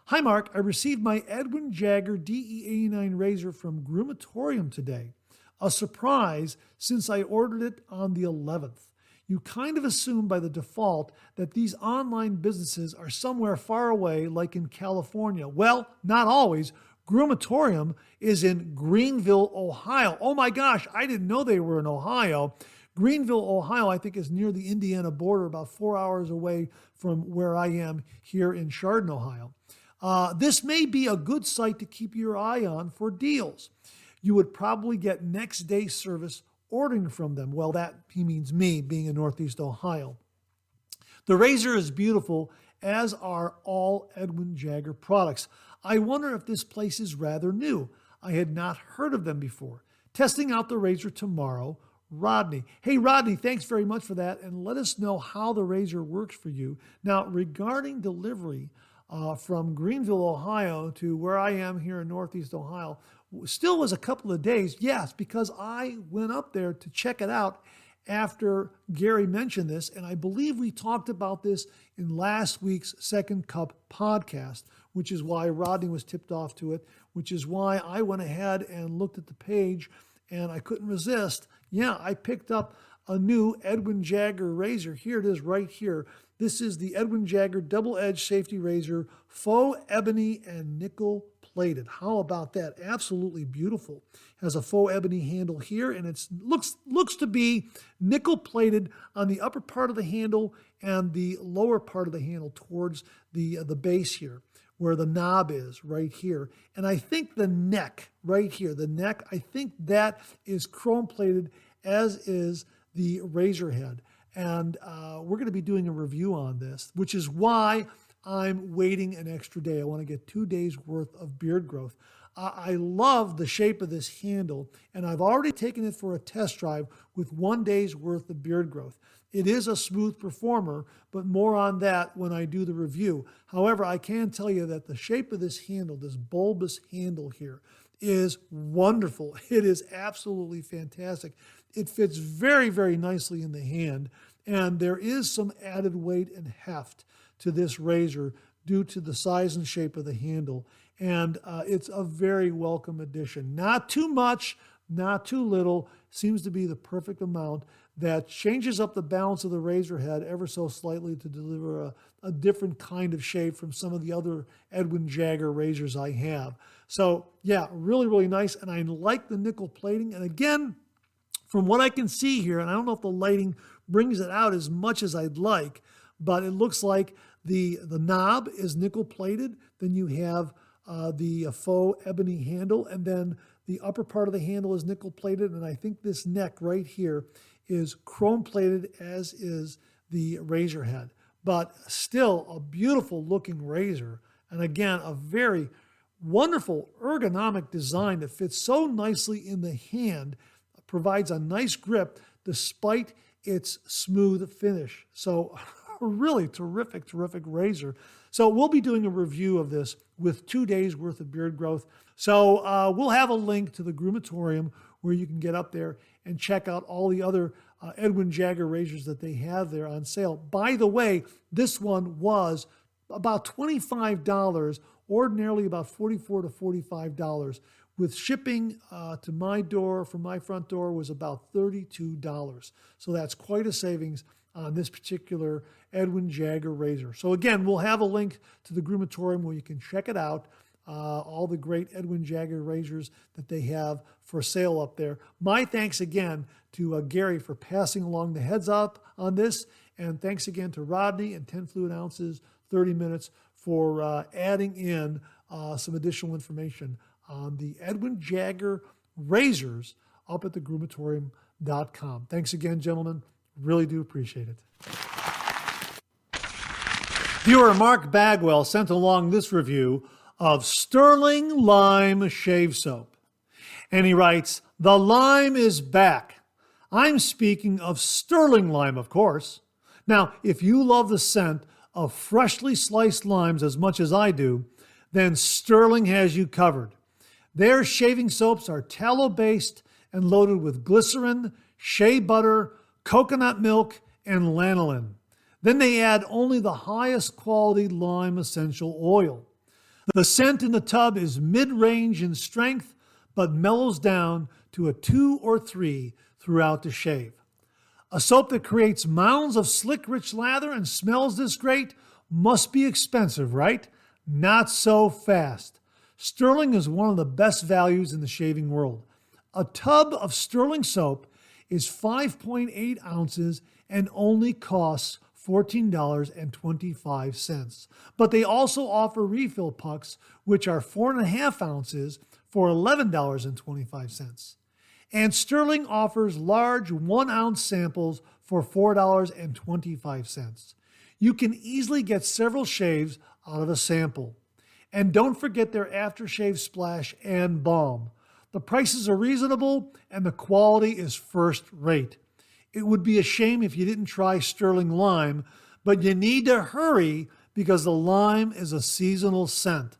Speaker 1: Hi, Mark. I received my Edwin Jagger DE89 razor from Groomatorium today. A surprise, since I ordered it on the 11th. You kind of assume by the default that these online businesses are somewhere far away, like in California. Well, not always. Groomatorium is in Greenville, Ohio. Oh my gosh, I didn't know they were in Ohio. Greenville, Ohio, I think is near the Indiana border, about 4 hours away from where I am here in Chardon, Ohio. This may be a good site to keep your eye on for deals. You would probably get next day service ordering from them. Well, that he means me being in Northeast Ohio. The razor is beautiful, as are all Edwin Jagger products. I wonder if this place is rather new. I had not heard of them before. Testing out the razor tomorrow, Rodney. Hey, Rodney, thanks very much for that, and let us know how the razor works for you. Now, regarding delivery from Greenville, Ohio to where I am here in Northeast Ohio, still was a couple of days. Yes, because I went up there to check it out after Gary mentioned this, and I believe we talked about this in last week's Second Cup podcast, which is why Rodney was tipped off to it, which is why I went ahead and looked at the page, and I couldn't resist. Yeah, I picked up a new Edwin Jagger razor. Here it is right here. This is the Edwin Jagger double-edged safety razor, faux ebony and nickel plated. How about that? Absolutely beautiful. Has a faux ebony handle here, and it looks to be nickel plated on the upper part of the handle and the lower part of the handle towards the base here, where the knob is right here. And I think the neck right here, I think that is chrome plated, as is the razor head. And we're going to be doing a review on this, which is why I'm waiting an extra day. I want to get 2 days worth of beard growth. I love the shape of this handle, and I've already taken it for a test drive with 1 day's worth of beard growth. It is a smooth performer, but more on that when I do the review. However, I can tell you that the shape of this handle, this bulbous handle here, is wonderful. It is absolutely fantastic. It fits very, very nicely in the hand, and there is some added weight and heft to this razor due to the size and shape of the handle, and it's a very welcome addition. Not too much, not too little, seems to be the perfect amount that changes up the balance of the razor head ever so slightly to deliver a different kind of shape from some of the other Edwin Jagger razors I have. So yeah, really, really nice, and I like the nickel plating, and again, from what I can see here, and I don't know if the lighting brings it out as much as I'd like, but it looks like the knob is nickel plated. Then you have the faux ebony handle, and then the upper part of the handle is nickel plated, and I think this neck right here is chrome plated, as is the razor head. But still a beautiful looking razor, and again, a very wonderful ergonomic design that fits so nicely in the hand, provides a nice grip despite its smooth finish. So a really terrific, terrific razor. So we'll be doing a review of this with 2 days worth of beard growth. So we'll have a link to the Groomatorium where you can get up there and check out all the other Edwin Jagger razors that they have there on sale. By the way, this one was about $25, ordinarily about $44 to $45. With shipping to my door, from my front door, was about $32. So that's quite a savings on this particular Edwin Jagger razor. So again, we'll have a link to the Groomatorium where you can check it out, all the great Edwin Jagger razors that they have for sale up there. My thanks again to Gary for passing along the heads up on this, and thanks again to Rodney and 10 Fluid Ounces, 30 Minutes for adding in some additional information on the Edwin Jagger razors up at thegroomatorium.com. Thanks again, gentlemen. Really do appreciate it. Viewer Mark Bagwell sent along this review of Stirling Lime Shave Soap. And he writes, "The lime is back. I'm speaking of Stirling lime, of course. Now, if you love the scent of freshly sliced limes as much as I do, then Stirling has you covered. Their shaving soaps are tallow-based and loaded with glycerin, shea butter, coconut milk, and lanolin. Then they add only the highest quality lime essential oil. The scent in the tub is mid-range in strength, but mellows down to a 2 or 3 throughout the shave. A soap that creates mounds of slick, rich lather and smells this great must be expensive, right? Not so fast. Stirling is one of the best values in the shaving world. A tub of Stirling soap is 5.8 ounces and only costs $14.25. But they also offer refill pucks, which are 4.5 ounces for $11.25. And Stirling offers large 1-ounce samples for $4.25. You can easily get several shaves out of a sample. And don't forget their aftershave splash and balm. The prices are reasonable and the quality is first rate. It would be a shame if you didn't try Stirling Lime, but you need to hurry because the lime is a seasonal scent.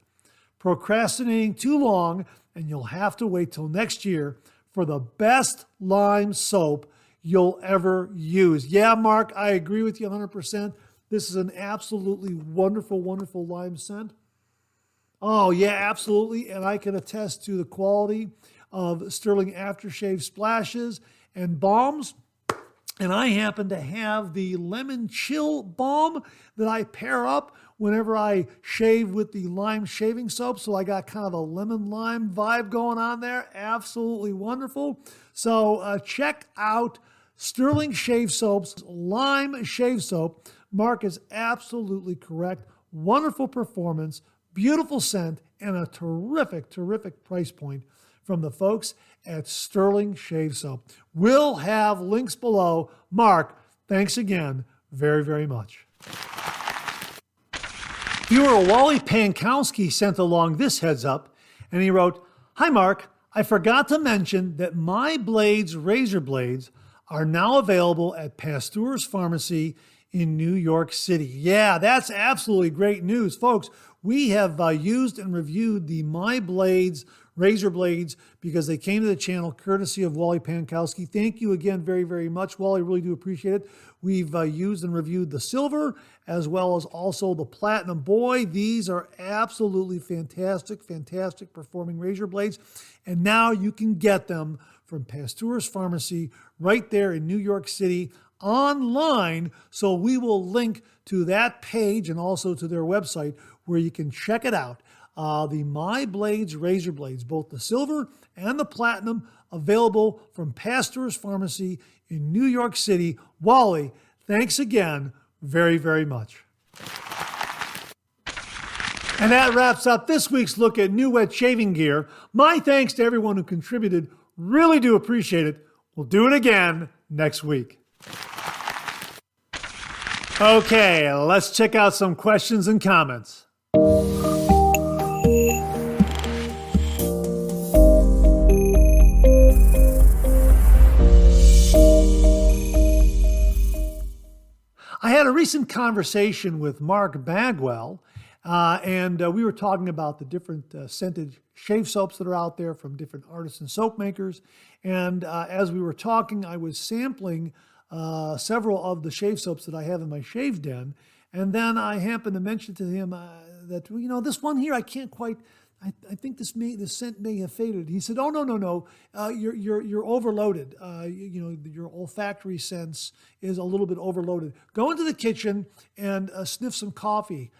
Speaker 1: Procrastinating too long and you'll have to wait till next year for the best lime soap you'll ever use. Yeah, Mark, I agree with you 100%. This is an absolutely wonderful, wonderful lime scent. Oh, yeah, absolutely. And I can attest to the quality of Stirling aftershave splashes and balms. And I happen to have the lemon chill balm that I pair up whenever I shave with the lime shaving soap. So I got kind of a lemon lime vibe going on there. Absolutely wonderful. So check out Stirling Shave Soap's lime shave soap. Mark is absolutely correct. Wonderful performance, beautiful scent, and a terrific, terrific price point from the folks at Stirling Shave Soap. We'll have links below. Mark, thanks again very, very much. Viewer Wally Pankowski sent along this heads up, and he wrote, "Hi Mark, I forgot to mention that my blades razor blades are now available at Pasteur's Pharmacy in New York City." Yeah, that's absolutely great news, folks. We have used and reviewed the My Blades razor blades because they came to the channel courtesy of Wally Pankowski. Thank you again very, very much, Wally. Really do appreciate it. We've used and reviewed the silver as well as also the platinum. Boy, these are absolutely fantastic, fantastic performing razor blades. And now you can get them from Pasteur's Pharmacy right there in New York City online. So we will link to that page and also to their website where you can check it out. The My Blades razor blades, both the silver and the platinum, available from Pasteur's Pharmacy in New York City. Wally, thanks again very, very much. And that wraps up this week's look at new wet shaving gear. My thanks to everyone who contributed. Really do appreciate it. We'll do it again next week. Okay, let's check out some questions and comments. I had a recent conversation with Mark Bagwell, and we were talking about the different scented shave soaps that are out there from different artisan soap makers. And as we were talking, I was sampling several of the shave soaps that I have in my shave den. And then I happened to mention to him that, you know, this one here, I can't quite, I think this scent may have faded. He said, "Oh, no. You're overloaded. Your olfactory sense is a little bit overloaded. Go into the kitchen and sniff some coffee,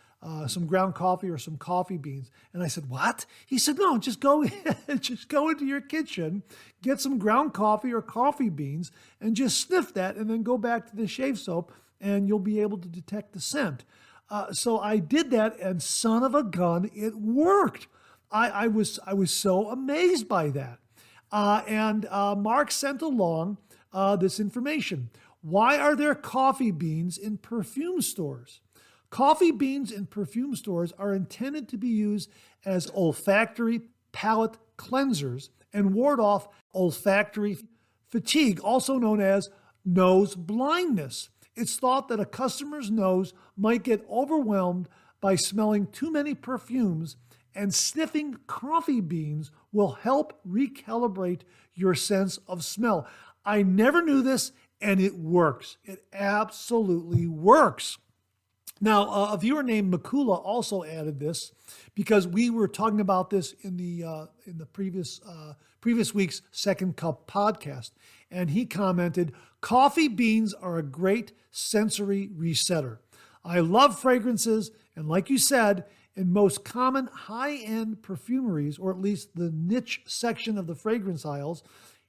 Speaker 1: some ground coffee or some coffee beans." And I said, "What?" He said, "No, just go into your kitchen, get some ground coffee or coffee beans and just sniff that and then go back to the shave soap and you'll be able to detect the scent." So I did that and son of a gun, it worked. I was so amazed by that. And Mark sent along this information. Why are there coffee beans in perfume stores? Coffee beans in perfume stores are intended to be used as olfactory palate cleansers and ward off olfactory fatigue, also known as nose blindness. It's thought that a customer's nose might get overwhelmed by smelling too many perfumes, and sniffing coffee beans will help recalibrate your sense of smell. I never knew this, and it works. It absolutely works. Now, a viewer named Makula also added this because we were talking about this in the previous week's Second Cup podcast, and he commented, "Coffee beans are a great sensory resetter. I love fragrances, and like you said, in most common high-end perfumeries, or at least the niche section of the fragrance aisles,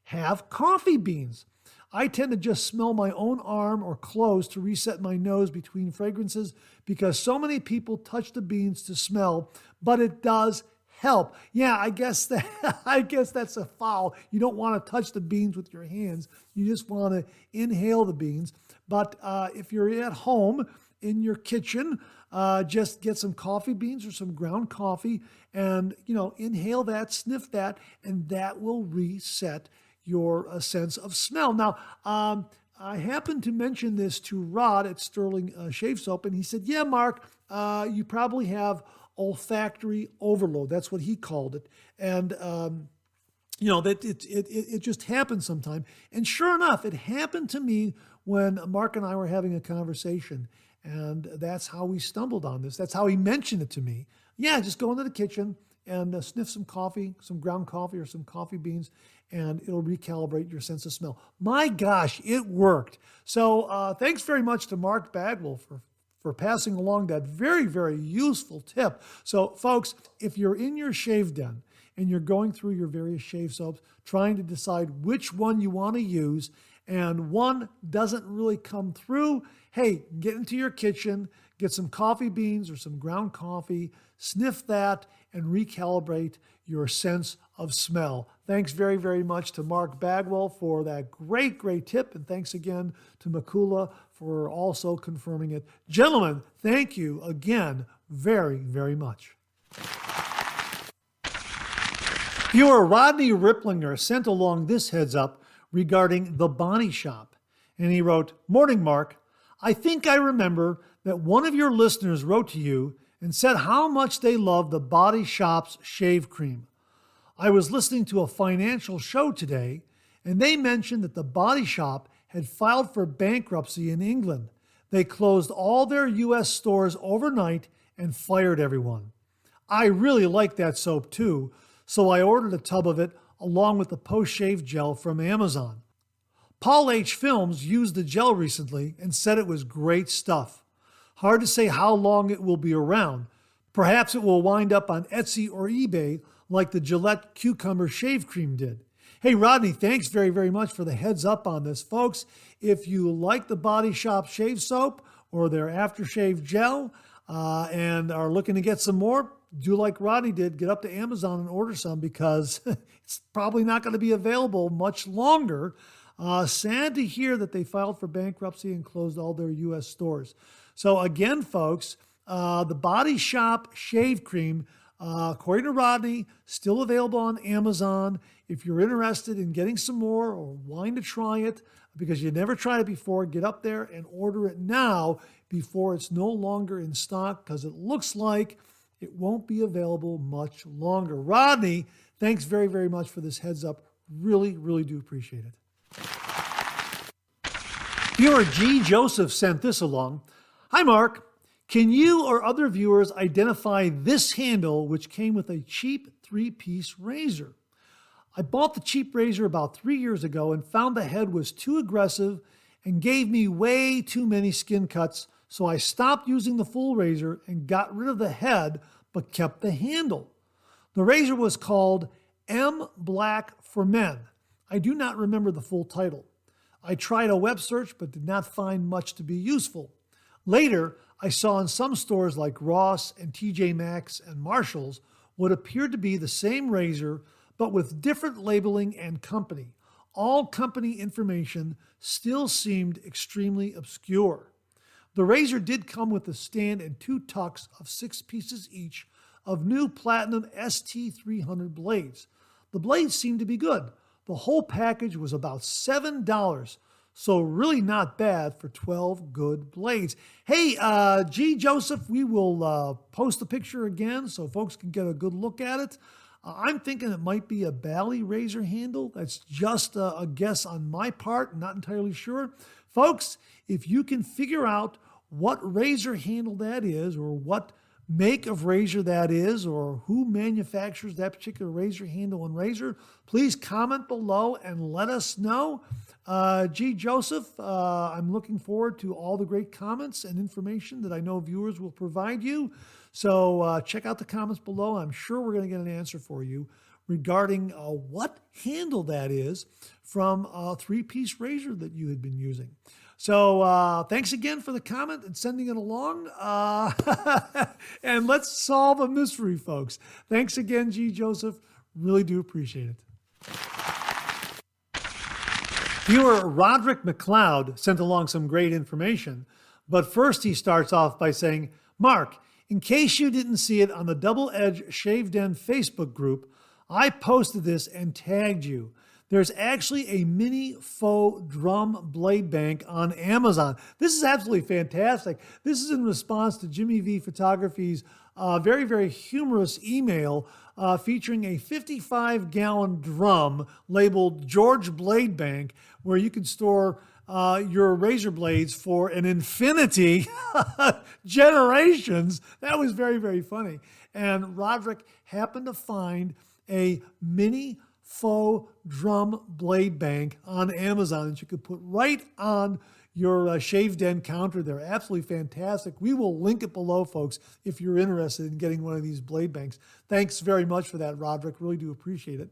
Speaker 1: have coffee beans. I tend to just smell my own arm or clothes to reset my nose between fragrances because so many people touch the beans to smell, but it does help. Yeah, I guess that's a foul. You don't want to touch the beans with your hands. You just want to inhale the beans. But if you're at home in your kitchen, just get some coffee beans or some ground coffee and, inhale that, sniff that, and that will reset your sense of smell. Now, I happened to mention this to Rod at Stirling Shave Soap, and he said, yeah, Mark, you probably have olfactory overload. That's what he called it. And, that it just happens sometime. And sure enough, it happened to me when Mark and I were having a conversation. And that's how we stumbled on this. That's how he mentioned it to me. Yeah, just go into the kitchen and sniff some coffee, some ground coffee or some coffee beans, and it'll recalibrate your sense of smell. My gosh, it worked. So thanks very much to Mark Bagwell for passing along that very, very useful tip. So folks, if you're in your shave den and you're going through your various shave soaps, trying to decide which one you want to use, and one doesn't really come through, hey, get into your kitchen, get some coffee beans or some ground coffee, sniff that, and recalibrate your sense of smell. Thanks very, very much to Mark Bagwell for that great, great tip. And thanks again to Makula for also confirming it. Gentlemen, thank you again very, very much. Viewer Rodney Ripplinger sent along this heads up regarding The Body Shop. And he wrote, Morning, Mark. I think I remember that one of your listeners wrote to you and said how much they love The Body Shop's shave cream. I was listening to a financial show today, and they mentioned that The Body Shop had filed for bankruptcy in England. They closed all their U.S. stores overnight and fired everyone. I really like that soap too, so I ordered a tub of it along with the post-shave gel from Amazon. Paul H. Films used the gel recently and said it was great stuff. Hard to say how long it will be around. Perhaps it will wind up on Etsy or eBay like the Gillette Cucumber Shave Cream did. Hey, Rodney, thanks very, very much for the heads up on this. Folks, if you like the Body Shop shave soap or their aftershave gel and are looking to get some more, do like Rodney did, get up to Amazon and order some because it's probably not going to be available much longer. Sad to hear that they filed for bankruptcy and closed all their U.S. stores. So again, folks, the Body Shop shave cream, according to Rodney, still available on Amazon. If you're interested in getting some more or wanting to try it, because you never tried it before, get up there and order it now before it's no longer in stock, because it looks like it won't be available much longer. Rodney, thanks very, very much for this heads up. Really, really do appreciate it. Viewer G. Joseph sent this along. Hi, Mark. Can you or other viewers identify this handle, which came with a cheap 3-piece razor? I bought the cheap razor about 3 years ago and found the head was too aggressive and gave me way too many skin cuts, so I stopped using the full razor and got rid of the head but kept the handle. The razor was called M Black for Men. I do not remember the full title. I tried a web search but did not find much to be useful. Later, I saw in some stores like Ross and TJ Maxx and Marshall's what appeared to be the same razor but with different labeling and company. All company information still seemed extremely obscure. The razor did come with a stand and 2 tucks of 6 pieces each of new Platinum ST300 blades. The blades seemed to be good. The whole package was about $7, so really not bad for 12 good blades. Hey, G. Joseph, we will post the picture again so folks can get a good look at it. I'm thinking it might be a Bally razor handle. That's just a guess on my part, not entirely sure. Folks, if you can figure out what razor handle that is or what make of razor that is or who manufactures that particular razor handle and razor, please comment below and let us know. G. Joseph, I'm looking forward to all the great comments and information that I know viewers will provide you. So check out the comments below. I'm sure we're going to get an answer for you. regarding what handle that is from a 3-piece razor that you had been using. So thanks again for the comment and sending it along. And let's solve a mystery, folks. Thanks again, G. Joseph. Really do appreciate it. Viewer Roderick MacLeod sent along some great information, but first he starts off by saying, Mark, in case you didn't see it on the Double Edge Shave Den Facebook group, I posted this and tagged you. There's actually a mini faux drum blade bank on Amazon. This is absolutely fantastic. This is in response to Jimmy V Photography's very, very humorous email featuring a 55-gallon drum labeled George Blade Bank, where you can store your razor blades for an infinity generations. That was very, very funny. And Roderick happened to find a mini faux drum blade bank on Amazon that you could put right on your shave den counter. They're absolutely fantastic. We will link it below, folks, if you're interested in getting one of these blade banks. Thanks very much for that, Roderick. Really do appreciate it.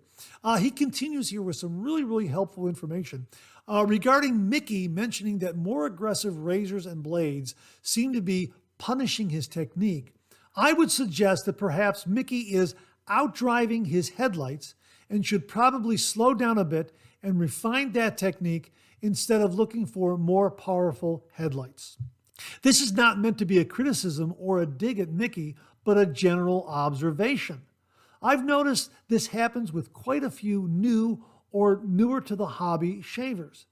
Speaker 1: He continues here with some really, really helpful information regarding Mickey mentioning that more aggressive razors and blades seem to be punishing his technique. I would suggest that perhaps Mickey is outdriving his headlights and should probably slow down a bit and refine that technique instead of looking for more powerful headlights. This is not meant to be a criticism or a dig at Mickey, but a general observation. I've noticed this happens with quite a few new or newer to the hobby shavers.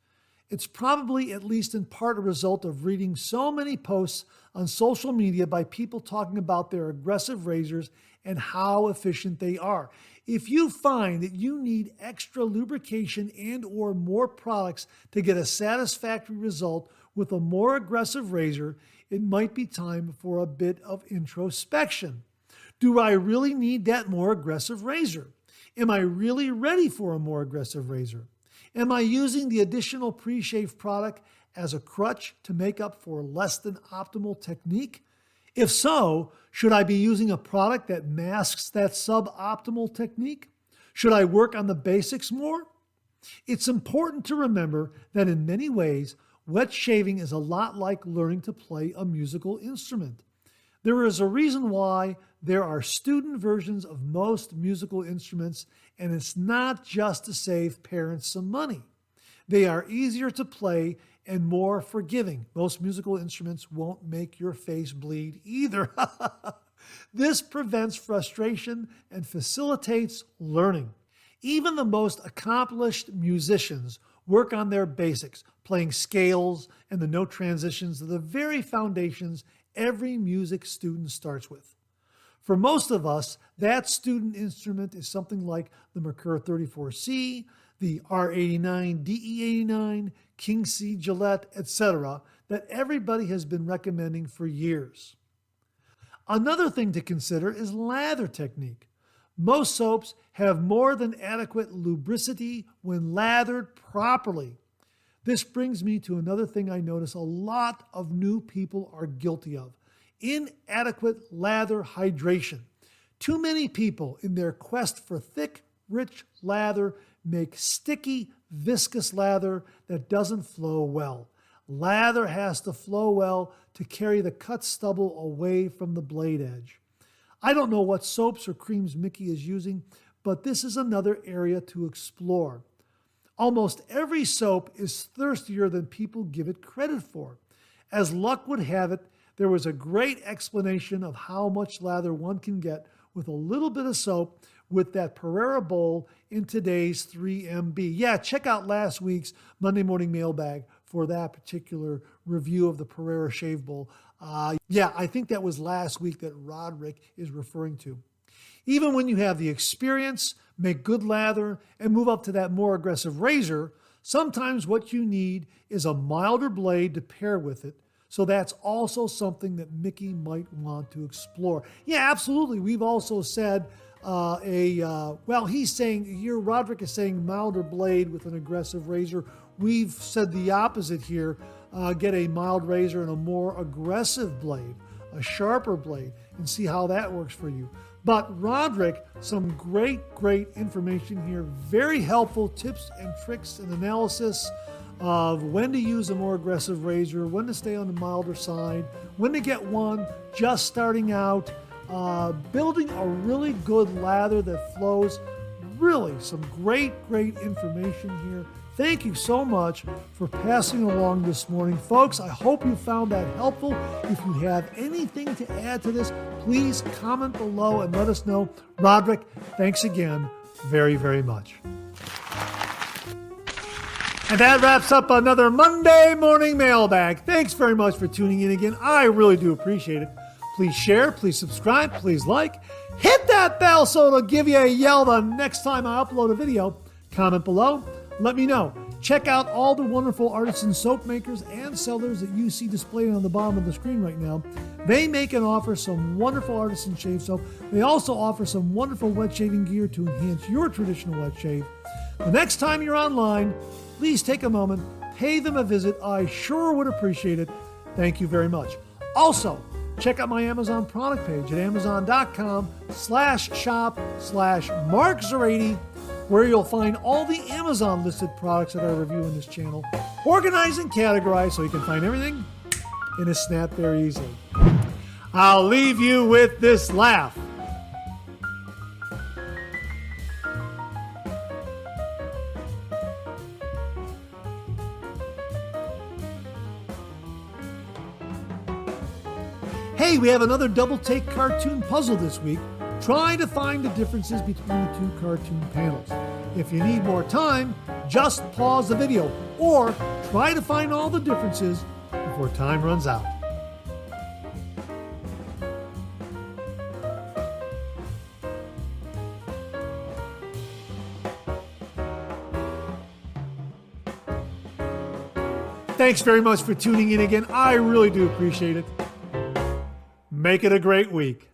Speaker 1: It's probably at least in part a result of reading so many posts on social media by people talking about their aggressive razors and how efficient they are. If you find that you need extra lubrication and or more products to get a satisfactory result with a more aggressive razor, it might be time for a bit of introspection. Do I really need that more aggressive razor? Am I really ready for a more aggressive razor? Am I using the additional pre-shave product as a crutch to make up for less than optimal technique? If so, should I be using a product that masks that suboptimal technique? Should I work on the basics more? It's important to remember that in many ways, wet shaving is a lot like learning to play a musical instrument. There is a reason why there are student versions of most musical instruments, and it's not just to save parents some money. They are easier to play and more forgiving. Most musical instruments won't make your face bleed either. This prevents frustration and facilitates learning. Even the most accomplished musicians work on their basics, playing scales and the note transitions are the very foundations every music student starts with. For most of us, that student instrument is something like the Mercure 34C, the R89, DE89, King C, Gillette, etc., that everybody has been recommending for years. Another thing to consider is lather technique. Most soaps have more than adequate lubricity when lathered properly. This brings me to another thing I notice a lot of new people are guilty of: inadequate lather hydration. Too many people, in their quest for thick, rich lather, make sticky, viscous lather that doesn't flow well. Lather has to flow well to carry the cut stubble away from the blade edge. I don't know what soaps or creams Mickey is using, but this is another area to explore. Almost every soap is thirstier than people give it credit for. As luck would have it, there was a great explanation of how much lather one can get with a little bit of soap with that Pereira bowl in today's 3MB. Yeah, check out last week's Monday Morning Mailbag for that particular review of the Pereira Shave Bowl. Yeah, I think that was last week that Roderick is referring to. Even when you have the experience, make good lather, and move up to that more aggressive razor, sometimes what you need is a milder blade to pair with it. So that's also something that Mickey might want to explore. Yeah, absolutely. We've also said well, he's saying here, Roderick is saying milder blade with an aggressive razor. We've said the opposite here. Get a mild razor and a more aggressive blade, a sharper blade, and see how that works for you. But Roderick, some great information here. Very helpful tips and tricks and analysis of when to use a more aggressive razor, when to stay on the milder side, when to get one just starting out, building a really good lather that flows. Really some great information here. Thank you so much for passing along this morning. Folks, I hope you found that helpful. If you have anything to add to this, please comment below and let us know. Roderick, thanks again very much. And that wraps up another Monday Morning Mailbag. Thanks very much for tuning in again. I really do appreciate it. Please share, please subscribe, please like. Hit that bell so it'll give you a yell the next time I upload a video. Comment below. Let me know. Check out all the wonderful artisan soap makers and sellers that you see displayed on the bottom of the screen right now. They make and offer some wonderful artisan shave soap. They also offer some wonderful wet shaving gear to enhance your traditional wet shave. The next time you're online, please take a moment, pay them a visit. I sure would appreciate it. Thank you very much. Also, check out my Amazon product page at amazon.com/shop/MarkZerati, where you'll find all the Amazon listed products that I review in this channel, organized and categorized so you can find everything in a snap very easily. I'll leave you with this laugh. Hey, we have another double take cartoon puzzle this week. Try to find the differences between the two cartoon panels. If you need more time, just pause the video or try to find all the differences before time runs out. Thanks very much for tuning in again. I really do appreciate it. Make it a great week.